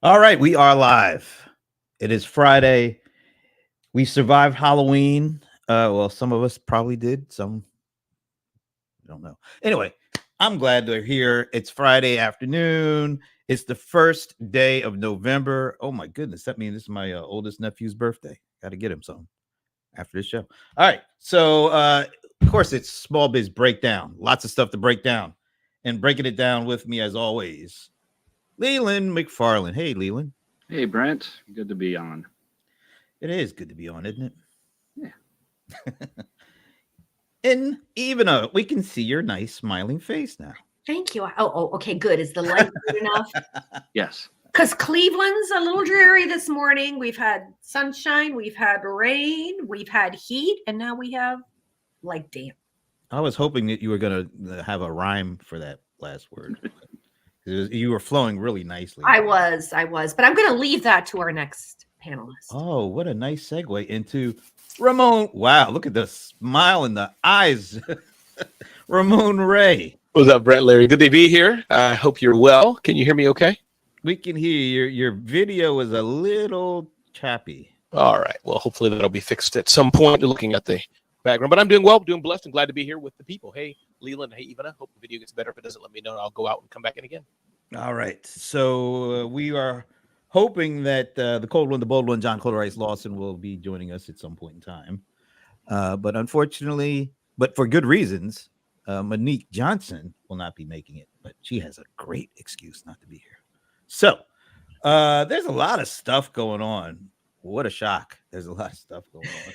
All right, we are live. It is Friday. We survived Halloween. Well, some of us probably did. Some don't know. Anyway, I'm glad they're here. It's Friday afternoon. It's the first day of November. Oh my goodness, that means this is my oldest nephew's birthday. Got to get him something after this show. All right, so of course it's Small Biz Breakdown. Lots of stuff to break down, and breaking it down with me as always, Leland McFarland. Hey, Leland. Hey, Brent. Good to be on. It is good to be on, isn't it? Yeah. And even we can see your nice smiling face now. Thank you. Oh, okay, good. Is the light good enough? Yes. Because Cleveland's a little dreary this morning. We've had sunshine, we've had rain, we've had heat, and now we have damp. I was hoping that you were going to have a rhyme for that last word. You were flowing really nicely. I was, but I'm going to leave that to our next panelist. Oh, what a nice segue into Ramon. Wow, look at the smile in the eyes. Ramon Ray. What's up, Brent, Larry? Good to be here. I hope you're well. Can you hear me okay? We can hear you. Your video is a little choppy. All right. Well, hopefully that'll be fixed at some point looking at the background. But I'm doing well, doing blessed, and glad to be here with the people. Hey, Leland. Hey, Ivana. Hope the video gets better. If it doesn't, let me know, and I'll go out and come back in again. All right. So we are hoping that the cold one, the bold one, John Cloderice Lawson will be joining us at some point in time. But unfortunately, but for good reasons, Monique Johnson will not be making it. But she has a great excuse not to be here. So there's a lot of stuff going on. What a shock. There's a lot of stuff going on.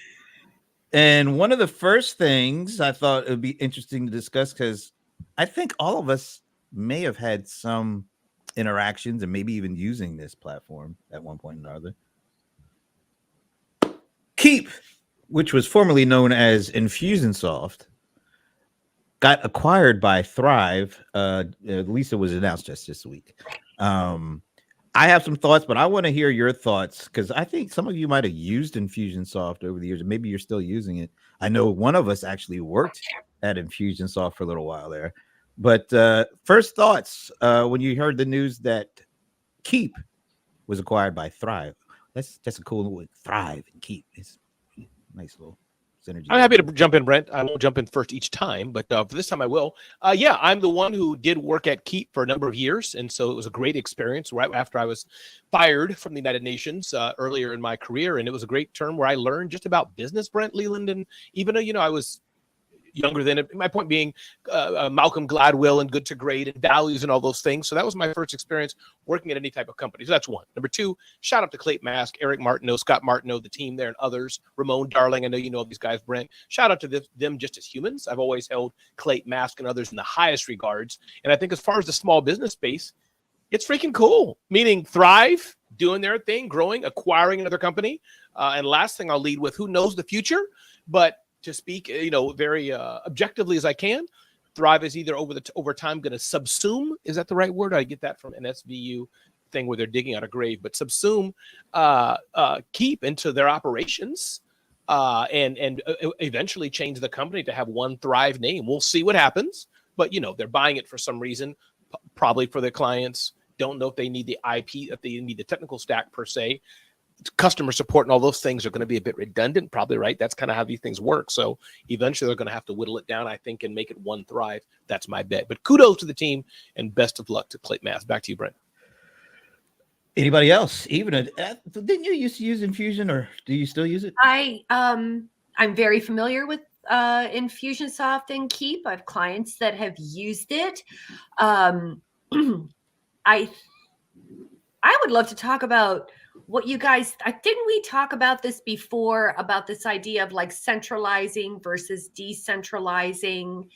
And one of the first things I thought it would be interesting to discuss, because I think all of us may have had some interactions and maybe even using this platform at one point or another. Keep, which was formerly known as Infusionsoft, got acquired by Thrive. At least it was announced just this week. I have some thoughts, but I want to hear your thoughts because I think some of you might have used Infusionsoft over the years, and maybe you're still using it. I know one of us actually worked at Infusionsoft for a little while there. But first thoughts when you heard the news that Keep was acquired by Thrive. That's a cool word, Thrive and Keep. It's a nice little synergy. I'm happy to jump in, Brent. I won't jump in first each time, but for this time I will. Yeah, I'm the one who did work at Keep for a number of years, and so it was a great experience right after I was fired from the United Nations earlier in my career, and it was a great term where I learned just about business, Brent, Leland, and even though, I was younger than it. My point being Malcolm Gladwell and Good to Great and values and all those things. So that was my first experience working at any type of company. So that's one. Number two, shout out to Clayton Mask, Eric Martineau, Scott Martineau, the team there and others. Ramon Darling, I know you know these guys, Brent. Shout out to them just as humans. I've always held Clayton Mask and others in the highest regards. And I think as far as the small business space, it's freaking cool. Meaning Thrive, doing their thing, growing, acquiring another company. And last thing I'll lead with, who knows the future, but to speak, very objectively as I can, Thrive is either over time going to subsume. Is that the right word? I get that from an SVU thing where they're digging out a grave, but subsume Keep into their operations and eventually change the company to have one Thrive name. We'll see what happens, but they're buying it for some reason, probably for their clients. Don't know if they need the IP, if they need the technical stack per se. Customer support and all those things are going to be a bit redundant, probably, right? That's kind of how these things work. So eventually they're going to have to whittle it down, I think, and make it one Thrive. That's my bet. But kudos to the team and best of luck to Clayton Mass. Back to you, Brent. Anybody else? Even didn't you used to use Infusion, or do you still use it? I'm very familiar with Infusionsoft and Keep. I have clients that have used it. I would love to talk about what you guys, didn't we talk about this before, about this idea of centralizing versus decentralizing?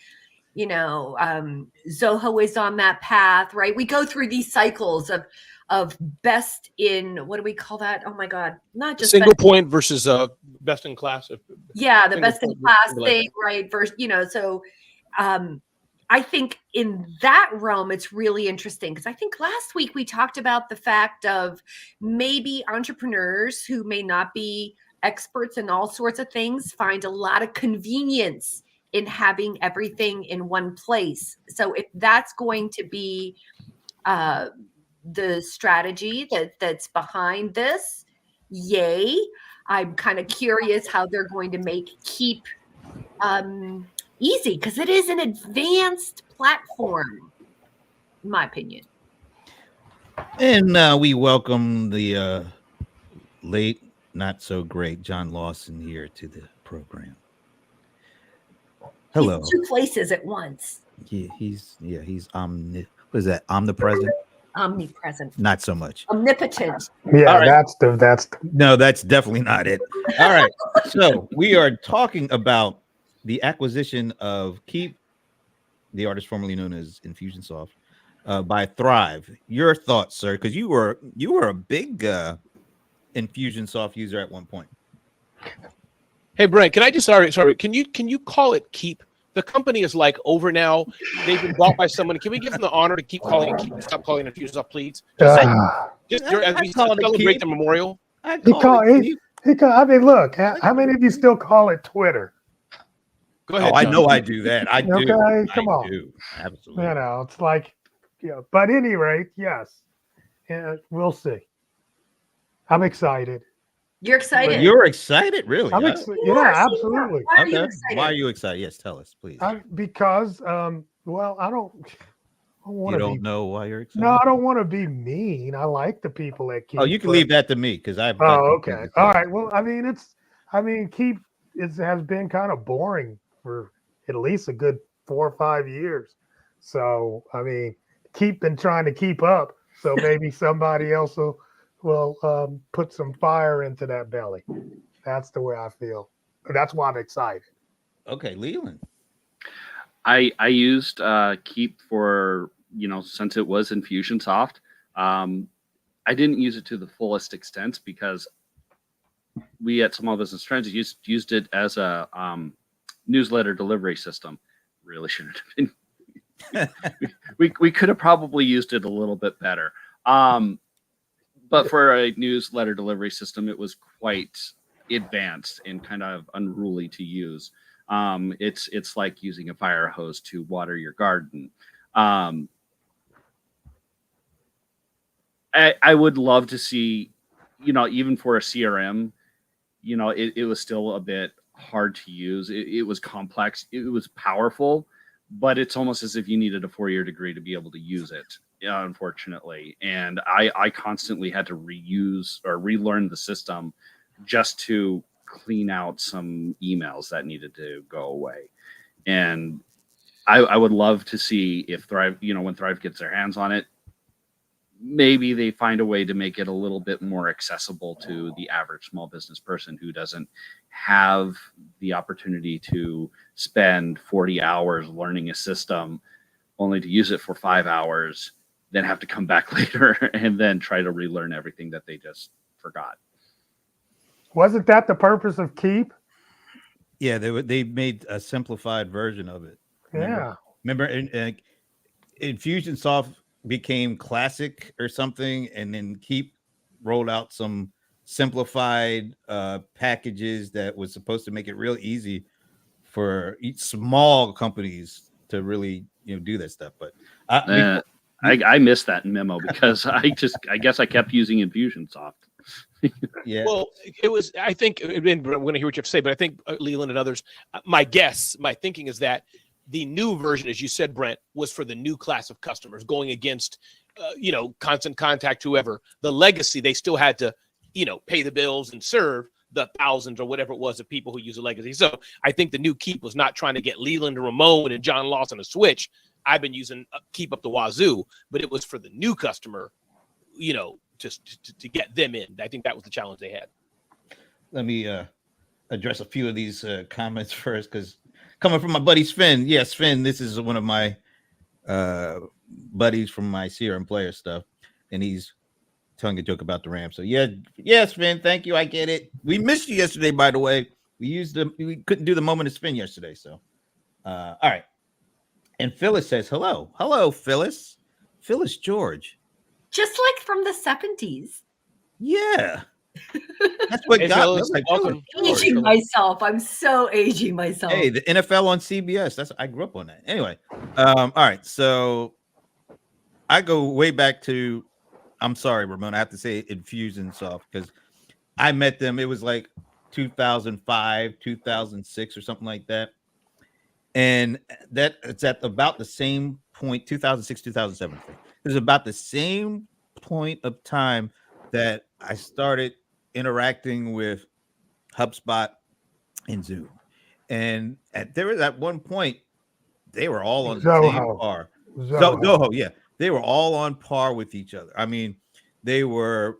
Zoho is on that path, right? We go through these cycles of best in, what do we call that? Oh my God, not just single point versus best in class. Yeah, the best in class thing, right? Versus, so I think in that realm, it's really interesting because I think last week we talked about the fact of maybe entrepreneurs who may not be experts in all sorts of things find a lot of convenience in having everything in one place. So if that's going to be the strategy that's behind this. Yay. I'm kind of curious how they're going to make Keep easy, because it is an advanced platform, in my opinion. And we welcome the late, not so great John Lawson here to the program. Hello. He's 2 places at once. He's what is that? Omnipresent? Omnipresent. Not so much. Omnipotent. Yeah, All right. that's No, that's definitely not it. All right. So we are talking about the acquisition of Keep, the artist formerly known as Infusionsoft, by Thrive. Your thoughts, sir? Because you were a big Infusionsoft user at one point. Hey, Brent, can I just sorry? Can you call it Keep? The company is like over now. They've been bought by someone. Can we give them the honor to keep calling it Keep? Stop calling it Infusionsoft, please. Just as we celebrate the memorial. I mean, look, how many of you still call it Twitter? Go ahead. Oh, I John. know I do that. I do. Okay, come I on. do. Absolutely. You know, it's like, but at any rate, yes. We'll see. I'm excited. You're excited. You're excited, really? I'm Sure. absolutely. Why are you Okay. excited? Why are you excited? Yes, tell us, please. Because, well, I don't want You to don't be. know why you're excited? No, I don't want to be mean. I like the people at Keep. Oh, you can leave that to me because I've. Oh, okay. All right. Well, I mean, Keep has been kind of boring for at least a good 4 or 5 years. So, I mean, Keep been trying to keep up. So maybe somebody else will put some fire into that belly. That's the way I feel. That's why I'm excited. Okay, Leland. I used Keep for, since it was Infusionsoft. I didn't use it to the fullest extent because we at Small Business Trends used it as a newsletter delivery system. Really shouldn't have been. we could have probably used it a little bit better. But for a newsletter delivery system, it was quite advanced and kind of unruly to use. It's like using a fire hose to water your garden. I would love to see, even for a CRM, it was still a bit hard to use. It was complex. It was powerful, but it's almost as if you needed a 4-year degree to be able to use it, unfortunately. And I constantly had to reuse or relearn the system just to clean out some emails that needed to go away. And I would love to see if Thrive, when Thrive gets their hands on it, maybe they find a way to make it a little bit more accessible to the average small business person who doesn't have the opportunity to spend 40 hours learning a system only to use it for 5 hours, then have to come back later and then try to relearn everything that they just forgot. Wasn't that the purpose of Keep? Yeah, they made a simplified version of it. Remember Infusionsoft became Classic or something, and then Keep rolled out some simplified packages that was supposed to make it real easy for each small companies to really do that stuff. But I missed that memo because I guess I kept using Infusionsoft. Yeah. Well, it was. I think. I'm going to hear what you have to say, but I think Leland and others. My thinking is that the new version, as you said, Brent, was for the new class of customers going against, Constant Contact, whoever. The legacy, they still had to, pay the bills and serve the thousands or whatever it was of people who use a legacy. So I think the new Keep was not trying to get Leland and Ramon and John Lawson to switch. I've been using Keep up the wazoo, but it was for the new customer, just to get them in. I think that was the challenge they had. Let me address a few of these comments first, because coming from my buddy Sven. Yeah, Sven, this is one of my buddies from my CRM player stuff, and he's telling a joke about the Rams. So yeah, Sven, thank you. I get it. We missed you yesterday, by the way. We couldn't do the moment of Sven yesterday. So, all right. And Phyllis says, hello, Phyllis George. Just like from the 70s. Yeah. That's what got me. Like, aging myself. I'm so aging myself. Hey, the NFL on CBS. I grew up on that. Anyway, all right. So I go way back to I'm sorry, Ramon. I have to say Infusionsoft because I met them. It was like 2005, 2006, or something like that. And that it's at about the same point, 2006, 2007. It was about the same point of time that I started interacting with HubSpot and Zoom. And there was at one point, they were all on the same Zoho. par. Zoho. Zoho, yeah. They were all on par with each other. I mean, they were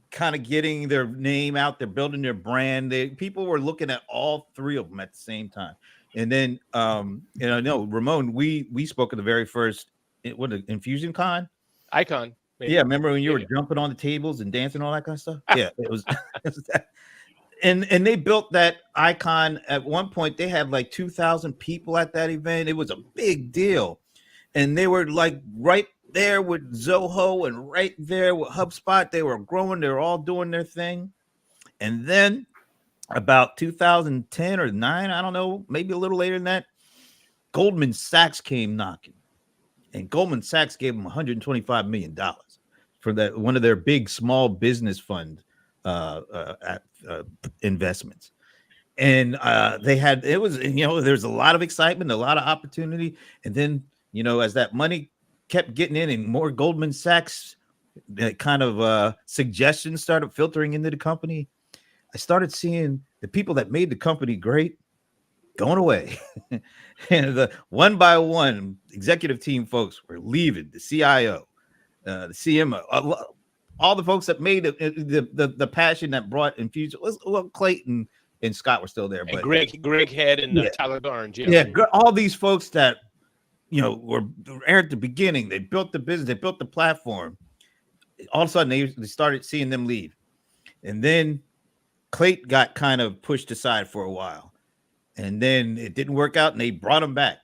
kind of getting their name out. They're building their brand. People were looking at all three of them at the same time. And then, and I know Ramon, we spoke at the very first, Infusion Con? Icon. Maybe. Yeah, remember when you were jumping on the tables and dancing, all that kind of stuff? Yeah, it was. And they built that icon at one point. They had like 2,000 people at that event. It was a big deal. And they were like right there with Zoho and right there with HubSpot. They were growing. They were all doing their thing. And then about 2010 or 9, I don't know, maybe a little later than that, Goldman Sachs came knocking. And Goldman Sachs gave them $125 million for that, one of their big small business fund investments. And they had, it was, there's a lot of excitement, a lot of opportunity. And then, as that money kept getting in and more Goldman Sachs kind of suggestions started filtering into the company, I started seeing the people that made the company great going away. And the one by one executive team folks were leaving. The CIO, the CMO, all the folks that made the passion that brought Infusion. Well, Clayton and Scott were still there, but Greg Head and Tyler Garnes. All these folks that were at the beginning. They built the business, they built the platform. All of a sudden, they started seeing them leave, and then Clayton got kind of pushed aside for a while, and then it didn't work out, and they brought him back.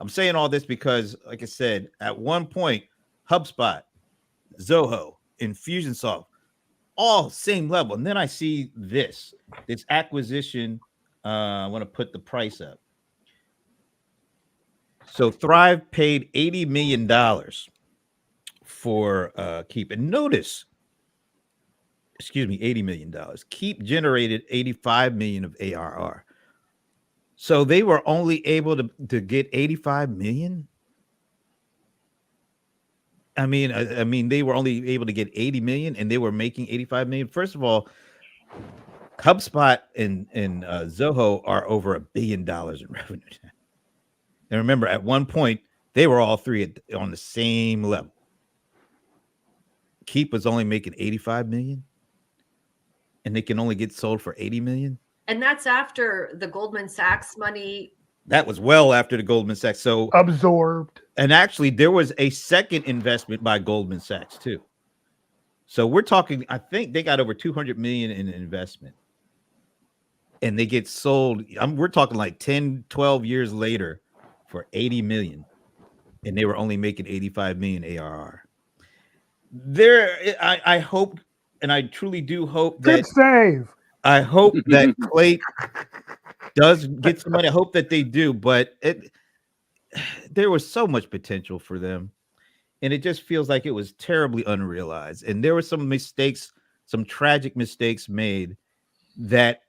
I'm saying all this because, like I said, at one point, HubSpot, Zoho, Infusionsoft, all same level. And then I see this acquisition. I want to put the price up. So Thrive paid $80 million for Keep. And notice, $80 million. Keep generated 85 million of ARR. So they were only able to get 85 million. I mean, they were only able to get 80 million and they were making 85 million. First of all, HubSpot and Zoho are over $1 billion in revenue. And remember, at one point, they were all three on the same level. Keep was only making 85 million and they can only get sold for 80 million. And that's after the Goldman Sachs money. That was well after the Goldman Sachs. So absorbed. And actually, there was a second investment by Goldman Sachs too. So we're talking, I think they got over 200 million in investment. And they get sold. We're talking like 10, 12 years later for 80 million. And they were only making 85 million ARR. I hope, and I truly do hope that. Good save. I hope that Clay does get some money. I hope that they do, but there was so much potential for them, and it just feels like it was terribly unrealized. And there were some mistakes, some tragic mistakes made that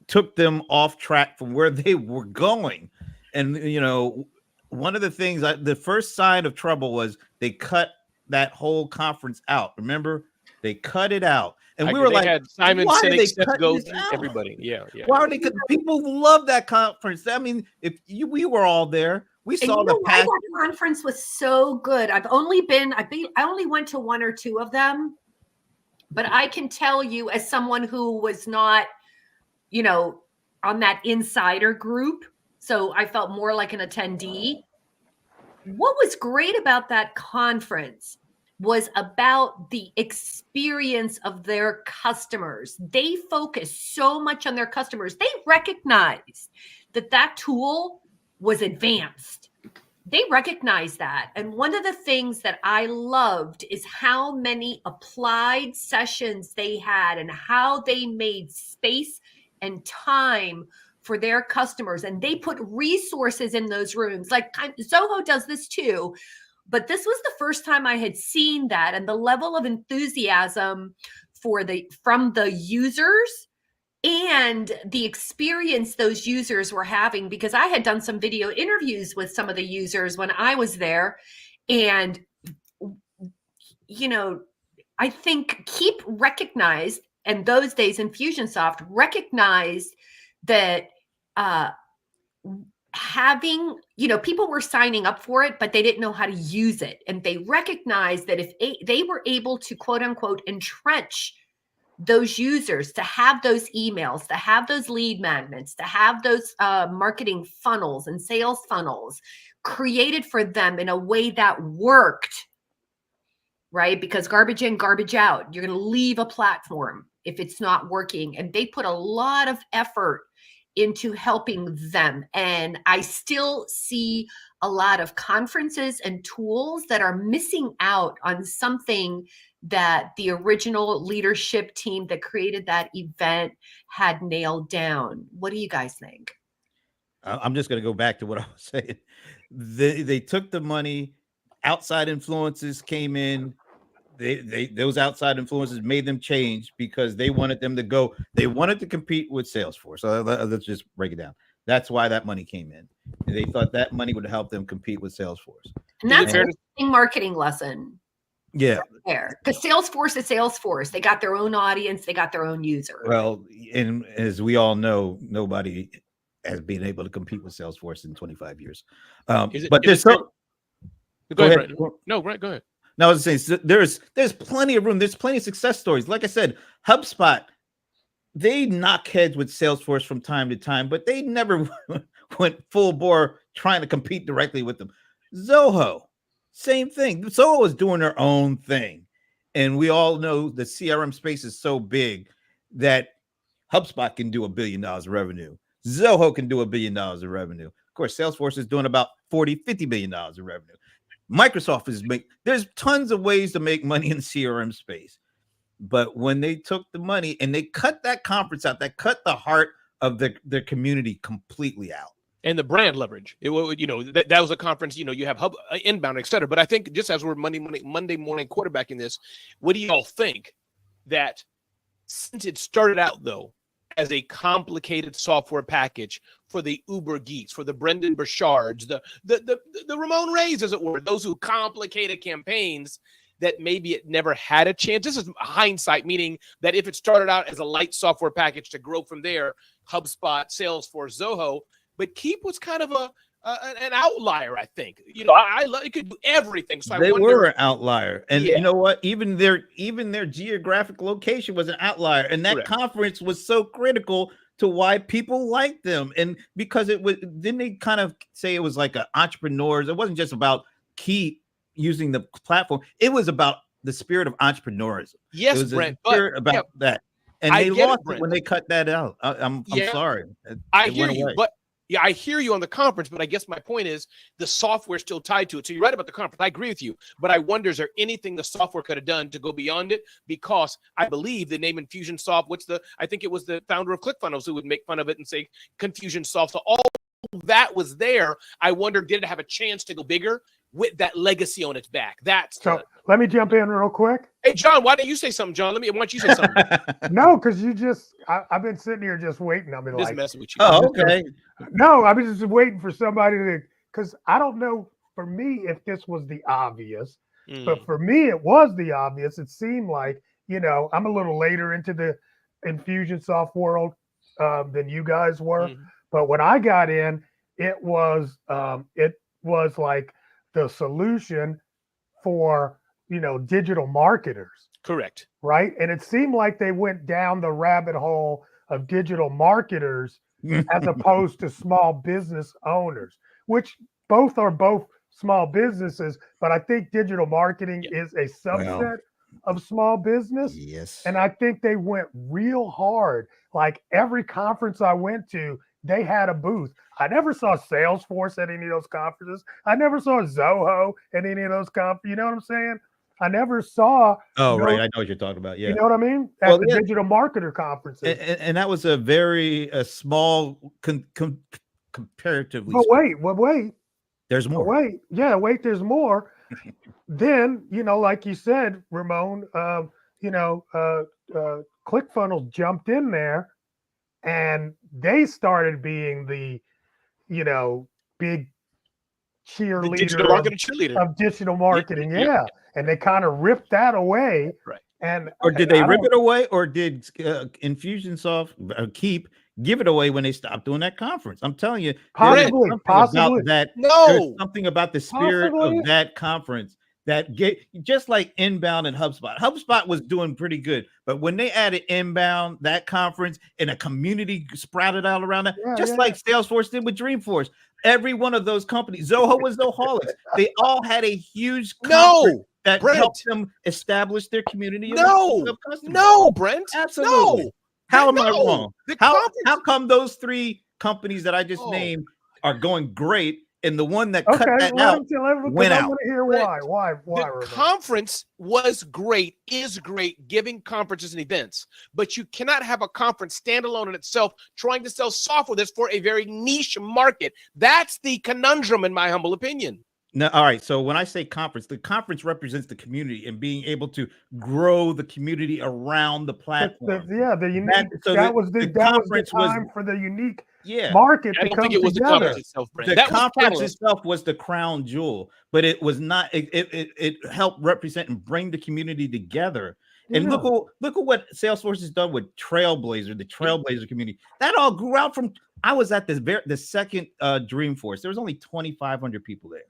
took them off track from where they were going. And one of the things, the first sign of trouble was they cut that whole conference out. Remember, they cut it out. And we were like, had Simon why Sinek, are they Seth cutting Godin, this out? everybody. Yeah. Why are they? People love that conference. I mean, we were all there. We saw the past. That conference was so good. I only went to one or two of them, but I can tell you, as someone who was not, on that insider group, so I felt more like an attendee. What was great about that conference was about the experience of their customers. They focused so much on their customers. They recognized that tool was advanced. They recognized that. And one of the things that I loved is how many applied sessions they had and how they made space and time for their customers. And they put resources in those rooms. Like Zoho does this too. But this was the first time I had seen that, and the level of enthusiasm from the users and the experience those users were having, because I had done some video interviews with some of the users when I was there. And, I think Keep recognized, and those days Infusionsoft recognized that having, people were signing up for it, but they didn't know how to use it. And they recognized that if they were able to, quote unquote, entrench those users, to have those emails, to have those lead magnets, to have those marketing funnels and sales funnels created for them in a way that worked, right? Because garbage in, garbage out. You're going to leave a platform if it's not working. And they put a lot of effort into helping them. And I still see a lot of conferences and tools that are missing out on something that the original leadership team that created that event had nailed down. What do you guys think? I'm just going to go back to what I was saying. They took the money, outside influences came in. Those outside influences made them change because they wanted them to go. They wanted to compete with Salesforce. So let's just break it down. That's why that money came in. They thought that money would help them compete with Salesforce. And that's a marketing lesson. Yeah. There, because Salesforce is Salesforce. They got their own audience. They got their own user. Well, and as we all know, nobody has been able to compete with Salesforce in 25 years. But there's so. Go ahead. No, right. Go ahead. No, I was saying there's plenty of room. There's plenty of success stories. Like I said, HubSpot, they knock heads with Salesforce from time to time, but they never went full bore trying to compete directly with them. Zoho, same thing. Zoho is doing their own thing. And we all know the CRM space is so big that HubSpot can do $1 billion of revenue. Zoho can do $1 billion of revenue. Of course, Salesforce is doing about $40-50 billion of revenue. Microsoft there's tons of ways to make money in the CRM space. But when they took the money and they cut that conference out, that cut the heart of their community completely out. And the brand leverage, that was a conference, you have Hub Inbound, et cetera. But I think just as we're Monday morning quarterbacking this, what do y'all think that since it started out, though, as a complicated software package for the Uber geeks, for the Brendan Burchards, the Ramon Rays, as it were, those who complicated campaigns, that maybe it never had a chance. This is hindsight, meaning that if it started out as a light software package to grow from there, HubSpot, Salesforce, Zoho, but Keep was kind of an outlier, I think. It could do everything. So they were an outlier, and you know what? Even their geographic location was an outlier, and that conference was so critical to why people liked them. And because it was, didn't they kind of say it was like an entrepreneurs? It wasn't just about Keep using the platform; it was about the spirit of entrepreneurism. Yes, it was Brent, about that, and they lost it when they cut that out. I'm sorry. I hear you, but. Yeah, I hear you on the conference, but I guess my point is the software is still tied to it. So you're right about the conference. I agree with you. But I wonder, is there anything the software could have done to go beyond it? Because I believe the name Infusionsoft, I think it was the founder of ClickFunnels who would make fun of it and say Confusionsoft. So all that was there. I wonder, did it have a chance to go bigger with that legacy on its back? Let me jump in real quick. Hey, John, why don't you say something, John? Why don't you say something? No, because I've been sitting here just waiting. I've been just messing with you. Oh, okay. No, I was just waiting for somebody because I don't know for me if this was the obvious, but for me, it was the obvious. It seemed like, I'm a little later into the Infusionsoft world than you guys were. But when I got in, it was like the solution for, digital marketers. Correct. Right. And it seemed like they went down the rabbit hole of digital marketers as opposed to small business owners, which both are small businesses. But I think digital marketing is a subset of small business. Yes. And I think they went real hard. Like every conference I went to, they had a booth. I never saw Salesforce at any of those conferences. I never saw Zoho at any of those conferences. You know what I'm saying? I never saw. Right. I know what you're talking about. Yeah. You know what I mean? At the digital marketer conferences. And that was a very small, comparatively. But wait. There's more. Wait, there's more. then, like you said, Ramon, ClickFunnels jumped in there and they started being the, big The digital cheerleader marketing cheerleader. of digital marketing. Yep. Yeah. And they kind of ripped that away. Right. And Or did they rip it away, or did Infusionsoft Keep give it away when they stopped doing that conference? I'm telling you, Possibly. about that. No. There's something about the spirit Possibly. of that conference that just like Inbound and HubSpot. HubSpot was doing pretty good, but when they added Inbound, that conference, and a community sprouted out around that, like Salesforce did with Dreamforce. Every one of those companies, Zoho was Zoholics. They all had a huge conference that helped them establish their community. Of customers. No, Brent. Absolutely. No. How am I wrong? How come those three companies that I just named are going great, and the one that cut that out went out? I want to hear why. The conference was great, is great, giving conferences and events, but you cannot have a conference standalone in itself trying to sell software that's for a very niche market. That's the conundrum, in my humble opinion. No, all right. So when I say conference, the conference represents the community and being able to grow the community around the platform. The unique. That was the time for the unique market. I don't think it was the conference itself, Brent. The conference itself was the crown jewel, but it was not. It helped represent and bring the community together. And look at what Salesforce has done with Trailblazer, the Trailblazer community. That all grew out from. I was at the second Dreamforce. There was only 2,500 people there.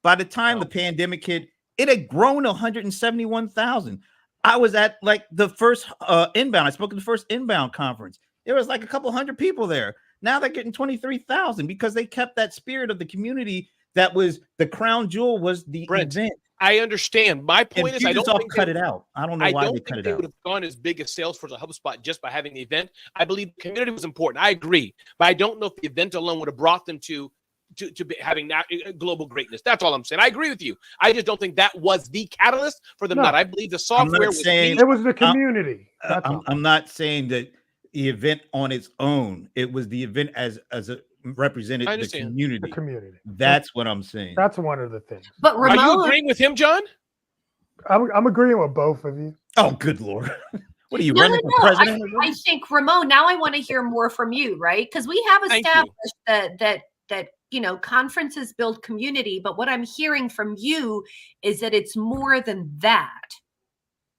By the time the pandemic hit, it had grown to 171,000. I was at like the first Inbound. I spoke at the first Inbound conference. There was like a couple hundred people there. Now they're getting 23,000 because they kept that spirit of the community. That was the crown jewel, was the event. I understand. My point is, I don't think cut it out. I don't know why they cut it out. They would have gone as big as Salesforce or HubSpot just by having the event. I believe the community was important. I agree, but I don't know if the event alone would have brought them to be having that global greatness. That's all I'm saying. I agree with you. I just don't think that was the catalyst for them. I believe the software was. It was the community. I'm not saying that the event on its own. It was the event as a represented the community. The community. That's what I'm saying. That's one of the things. But Ramon, are you agreeing with him, John? I'm agreeing with both of you. Oh, good Lord. What are you running for president? I think Ramon. Now I want to hear more from you, right? Because we have established that conferences build community, but what I'm hearing from you is that it's more than that.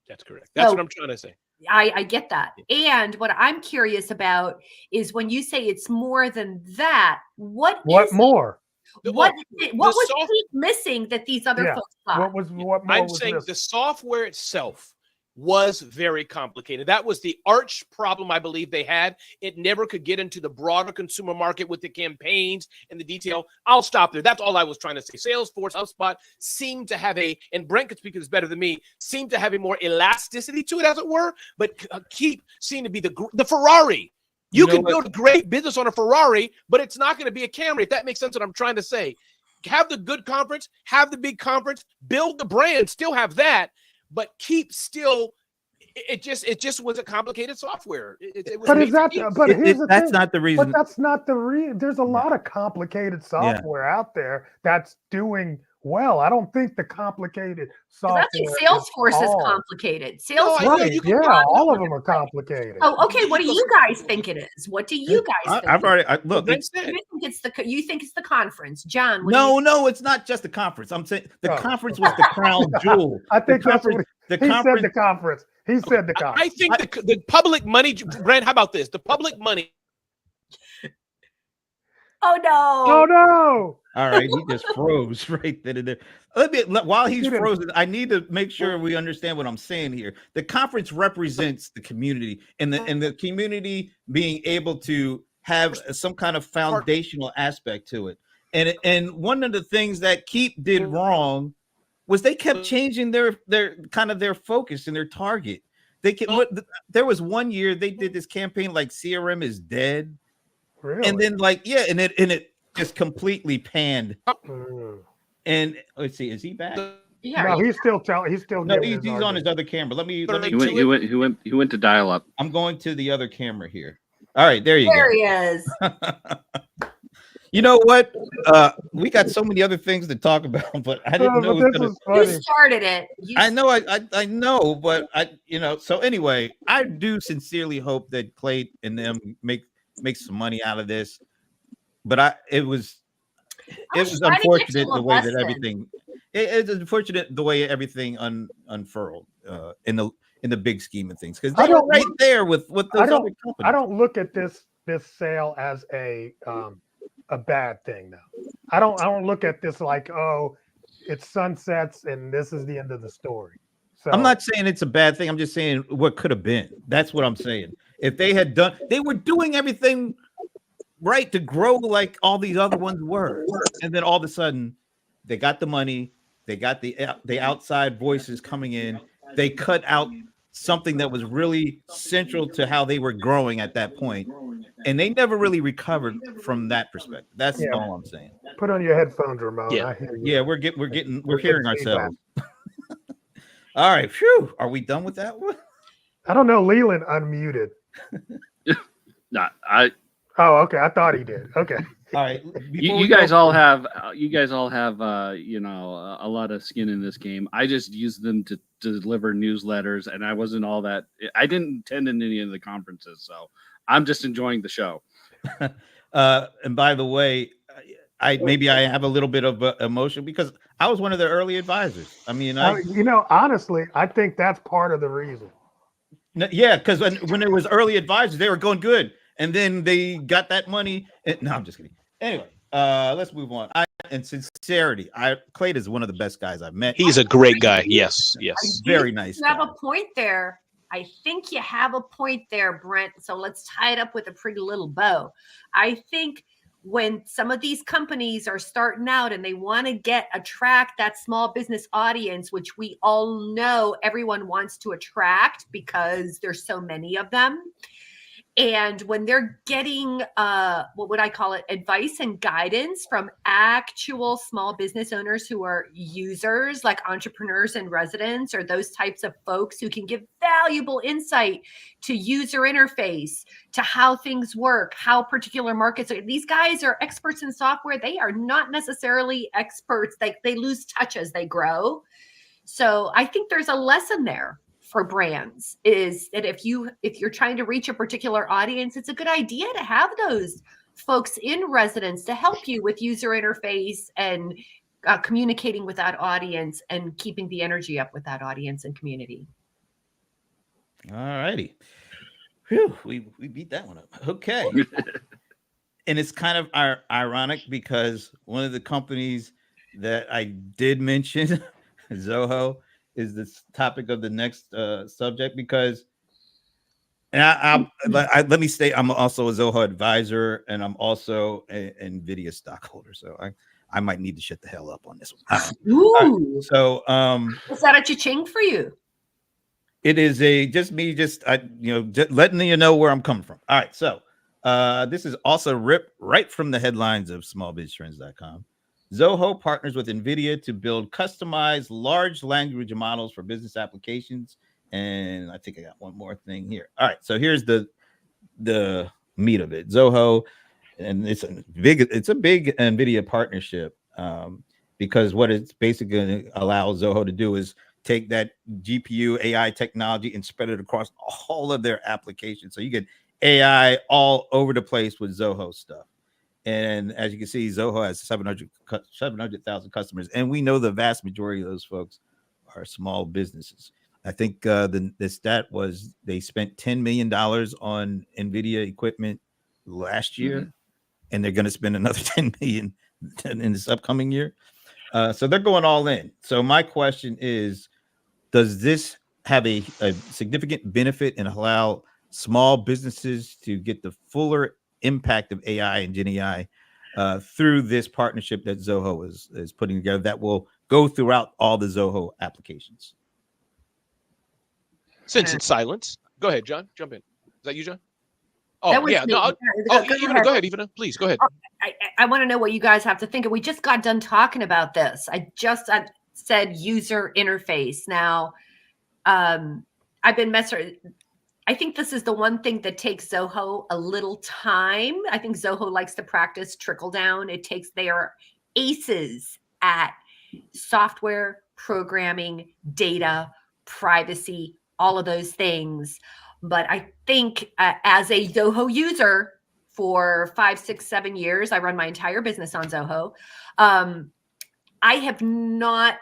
That's correct. That's what I'm trying to say. I get that. And what I'm curious about is when you say it's more than that, what more? What was missing that these other folks got? I'm saying the software itself was very complicated. That was the arch problem I believe they had. It never could get into the broader consumer market with the campaigns and the detail. I'll stop there. That's all I was trying to say. Salesforce, HubSpot seemed to have and Brent could speak to this better than me, seemed to have a more elasticity to it, as it were, but Keep seemed to be the Ferrari. You can build a great business on a Ferrari, but it's not going to be a Camry, if that makes sense what I'm trying to say. Have the good conference, have the big conference, build the brand, still have that, but Keep still, it just was a complicated software. Here's the that's thing. not the reason. But that's not the reason. There's a lot of complicated software out there that's doing well. I don't think the complicated software. I think Salesforce is complicated. Salesforce, all of them are complicated. Oh, okay. What do you guys think it is? What do you guys think? I've already look. You think it's the conference, John? No, it's not just the conference. I'm saying the conference was the crown jewel. I think he said the conference. He said the conference. I think the public money, Brent. How about this? The public money. Oh no! Oh no! All right, he just froze right then and there. While he's frozen, I need to make sure we understand what I'm saying here. The conference represents the community, and the community being able to have some kind of foundational aspect to it. And one of the things that Keep did wrong was they kept changing their focus and their target. There was one year they did this campaign like CRM is dead. Really? And then and it just completely panned. And let's see, is he back? Yeah, no, he's still no, he's on his other camera. Let me he went to dial up. I'm going to the other camera here. All right, there you go. There he is. You know what? We got so many other things to talk about, but I didn't know it was gonna. You started it. I know, I know, but So anyway, I do sincerely hope that Clay and them make some money out of this. But it was unfortunate the way that everything. It's unfortunate the way everything unfurled in the big scheme of things, because they were right there with those other companies. I don't look at this sale as a bad thing now. I don't look at this like, oh, it's sunsets and this is the end of the story. So I'm not saying it's a bad thing. I'm just saying what could have been. That's what I'm saying. If they had done, they were doing everything right to grow like all these other ones were, and then all of a sudden they got the money, they got the outside voices coming in, they cut out something that was really central to how they were growing at that point, and they never really recovered from that perspective. That's all I'm saying. Put on your headphones, Ramon. Yeah. I hear you. Yeah, we're hearing ourselves. All right, phew. Are we done with that one? I don't know. Leland unmuted. No, Oh, okay. I thought he did. Okay. All right. You guys all have a lot of skin in this game. I just use them to deliver newsletters, and I wasn't all that. I didn't attend any of the conferences, so I'm just enjoying the show. And by the way, I have a little bit of emotion because I was one of the early advisors. I mean, honestly, I think that's part of the reason. Yeah, because when it was early advisors, they were going good, and then they got that money. No, I'm just kidding. Anyway, let's move on. In sincerity, Clay is one of the best guys I've met. He's a great guy. Yes. Very nice. You have a point there. I think you have a point there, Brent. So let's tie it up with a pretty little bow. I think when some of these companies are starting out and they want to attract that small business audience, which we all know everyone wants to attract because there's so many of them. And when they're getting, what would I call it, advice and guidance from actual small business owners who are users, like entrepreneurs and residents, or those types of folks who can give valuable insight to user interface, to how things work, how particular markets are. These guys are experts in software. They are not necessarily experts. They lose touch as they grow. So I think there's a lesson there for brands, is that if you're trying to reach a particular audience, it's a good idea to have those folks in residence to help you with user interface and communicating with that audience and keeping the energy up with that audience and community. All righty. Phew, we beat that one up. Okay. And it's kind of ironic because one of the companies that I did mention, Zoho, is this topic of the next subject, because let me state, I'm also a Zoho advisor, and I'm also an Nvidia stockholder, so I might need to shut the hell up on this one. Ooh. So is that a cha-ching for you? It is letting you know where I'm coming from. All right, so this is also ripped right from the headlines of smallbiztrends.com. Zoho partners with Nvidia to build customized large language models for business applications. And I think I got one more thing here. All right, so here's the meat of it. Zoho, and it's a big Nvidia partnership, because what it's basically going to allow Zoho to do is take that GPU AI technology and spread it across all of their applications. So you get AI all over the place with Zoho stuff. And as you can see, Zoho has 700,000 customers. And we know the vast majority of those folks are small businesses. I think the stat was they spent $10 million on NVIDIA equipment last year, and they're going to spend another $10 million in this upcoming year. So they're going all in. So my question is, does this have a significant benefit and allow small businesses to get the fuller impact of AI and GenAI through this partnership that Zoho is putting together that will go throughout all the Zoho applications? Since it's silence, go ahead, John. Jump in. Is that you, John? Oh, yeah. Me. No, Ivana, go ahead, Ivana. Please, go ahead. I want to know what you guys have to think. And we just got done talking about this. I said user interface. Now, I've been I think this is the one thing that takes Zoho a little time. I think Zoho likes to practice trickle down. They are aces at software, programming, data, privacy, all of those things. But I think as a Zoho user for 5, 6, 7 years, I run my entire business on Zoho. I have not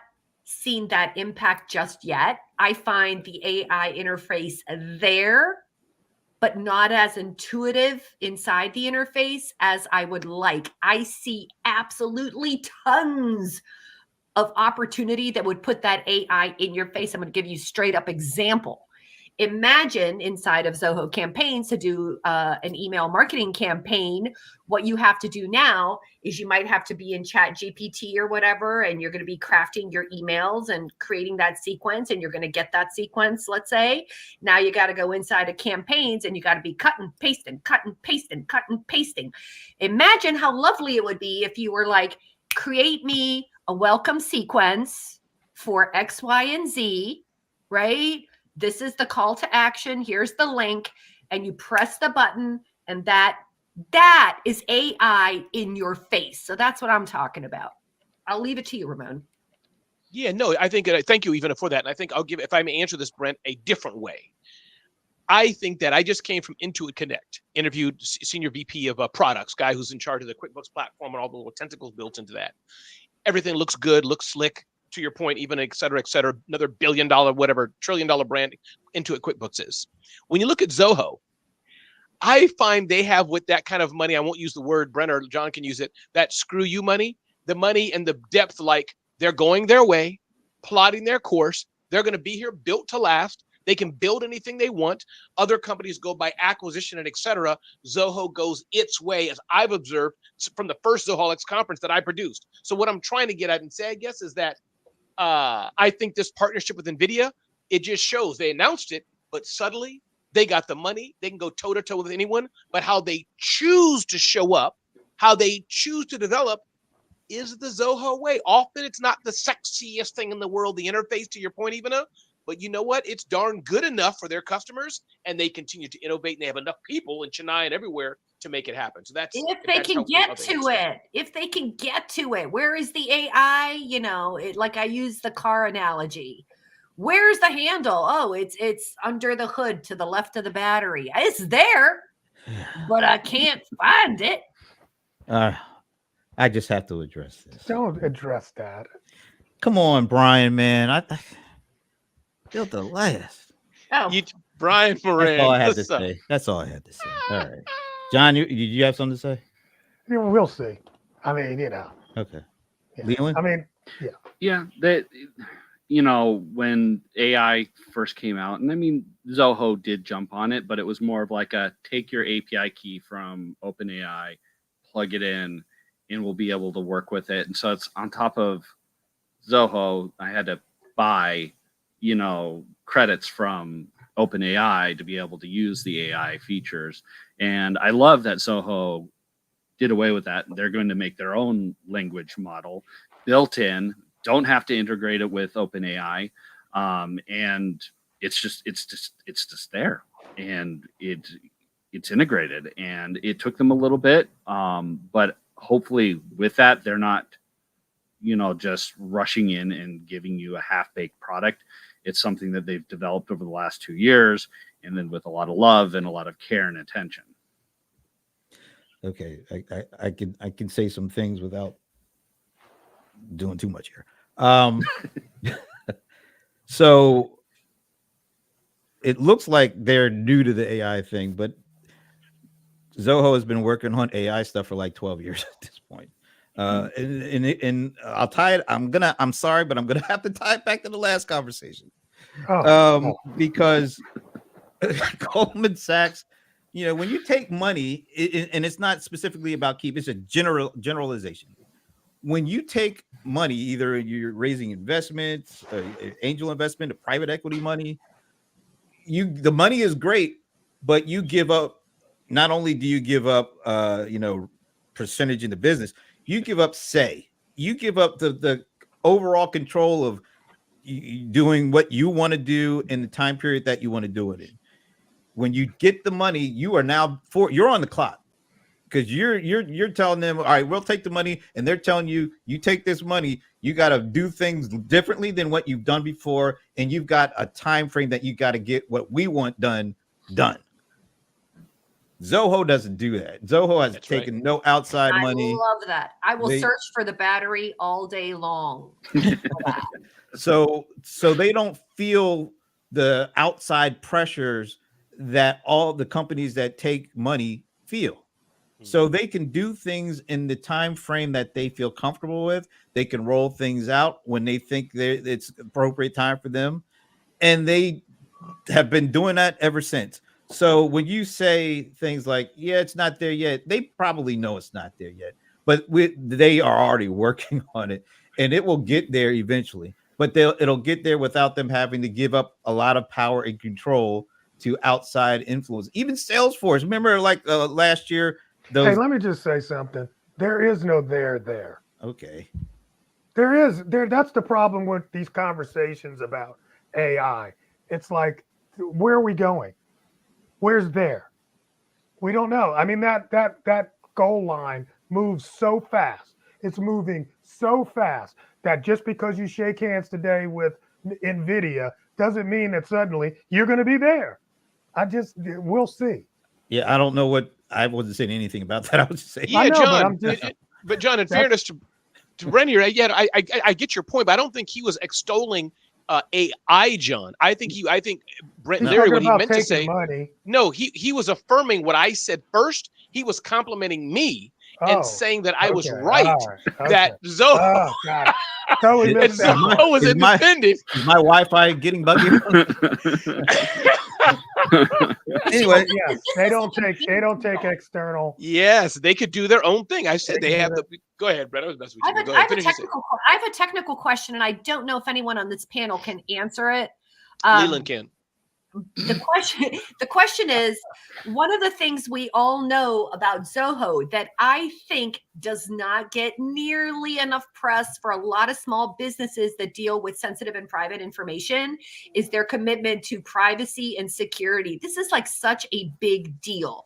seen that impact just yet. I find the AI interface there, but not as intuitive inside the interface as I would like. I see absolutely tons of opportunity that would put that AI in your face. I'm going to give you straight up example. Imagine inside of Zoho campaigns to do an email marketing campaign. What you have to do now is you might have to be in Chat GPT or whatever, and you're going to be crafting your emails and creating that sequence, and you're going to get that sequence, let's say. Now you got to go inside of campaigns and you got to be cutting, pasting, cutting, pasting, cutting, pasting. Imagine how lovely it would be if you were like, create me a welcome sequence for X, Y, and Z, right? This is the call to action. Here's the link, and you press the button, and that is AI in your face. So that's what I'm talking about. I'll leave it to you, Ramon. Yeah, no, I think, thank you even for that. And I think I'll give, if I may answer this, Brent, a different way. I think that I just came from Intuit Connect, interviewed senior VP of products, guy who's in charge of the QuickBooks platform and all the little tentacles built into that. Everything looks good, looks slick. To your point, even et cetera, another $1 billion, whatever, $1 trillion brand Intuit QuickBooks is. When you look at Zoho, I find they have with that kind of money, I won't use the word, Brent or John can use it, that screw you money, the money and the depth, like they're going their way, plotting their course. They're going to be here built to last. They can build anything they want. Other companies go by acquisition and et cetera. Zoho goes its way, as I've observed from the first Zoholics conference that I produced. So what I'm trying to get at and say, I guess, is that I think this partnership with Nvidia, it just shows they announced it, but subtly they got the money. They can go toe to toe with anyone, but how they choose to show up, how they choose to develop is the Zoho way. Often it's not the sexiest thing in the world, the interface, to your point, Ivana, but you know what? It's darn good enough for their customers, and they continue to innovate, and they have enough people in Chennai and everywhere to make it happen. So that's if they can get to it. If they can get to it, where is the AI? You know, like I use the car analogy. Where's the handle? Oh, it's under the hood to the left of the battery. It's there, but I can't find it. I just have to address this. Don't address that. Come on, Brian, man. I built the last. Oh, Brian Moran. That's all I had to say. That's all I had to say. All right. John, did you have something to say? You know, we'll see. I mean, you know. Okay. Yeah. Leland? I mean, yeah. Yeah, that, you know, when AI first came out, and I mean, Zoho did jump on it, but it was more of like a take your API key from OpenAI, plug it in, and we'll be able to work with it. And so it's on top of Zoho. I had to buy, you know, credits from OpenAI to be able to use the AI features. And I love that Zoho did away with that. They're going to make their own language model built in, don't have to integrate it with OpenAI. And it's just there, and it's integrated, and it took them a little bit. But hopefully with that, they're not, you know, just rushing in and giving you a half-baked product. It's something that they've developed over the last 2 years, and then with a lot of love and a lot of care and attention. Okay, I can say some things without doing too much here. So it looks like they're new to the AI thing, but Zoho has been working on AI stuff for like 12 years at this point. And I'll tie it. I'm sorry, but I'm gonna have to tie it back to the last conversation. Because Goldman Sachs, you know, when you take money, and it's not specifically about keep, it's a generalization. When you take money, either you're raising investments, angel investment, or private equity money, the money is great, but you give up. Not only do you give up, you know, percentage in the business, you give up you give up the overall control of doing what you want to do in the time period that you want to do it in. when you get the money, you are now you're on the clock. Because you're telling them, all right, we'll take the money, and they're telling you, you take this money, you got to do things differently than what you've done before, and you've got a time frame that you got to get what we want done. Zoho doesn't do that. Zoho has taken no outside money. I love that. I will search for the battery all day long. So they don't feel the outside pressures that all the companies that take money feel. So they can do things in the time frame that they feel comfortable with. They can roll things out when they think it's appropriate time for them. And they have been doing that ever since. So when you say things like, yeah, it's not there yet, they probably know it's not there yet. But they are already working on it, and it will get there eventually. But it'll get there without them having to give up a lot of power and control to outside influence. Even Salesforce, remember like last year, hey, let me just say something. There is no there. Okay. There is. That's the problem with these conversations about AI. It's like, where are we going? Where's there? We don't know. I mean, that goal line moves so fast. It's moving so fast that just because you shake hands today with Nvidia doesn't mean that suddenly you're going to be there. We'll see. Yeah, I don't know what. I wasn't saying anything about that. I was just saying. Yeah, John. But John, in fairness to Ren here, I get your point, but I don't think he was extolling AI, John. I think Brent Leary, what he meant to say. Money. No, he was affirming what I said first. He was complimenting me and saying that I was right. That Zoho. Totally missed that. Zoho was independent. Is my Wi-Fi getting buggy? Anyway, yes, they don't take external. Yes, they could do their own thing. I said they have the. Go ahead, Brett. I was messing with you. I have a technical question, and I don't know if anyone on this panel can answer it. Leland can. The question is, one of the things we all know about Zoho that I think does not get nearly enough press for a lot of small businesses that deal with sensitive and private information is their commitment to privacy and security. This is like such a big deal.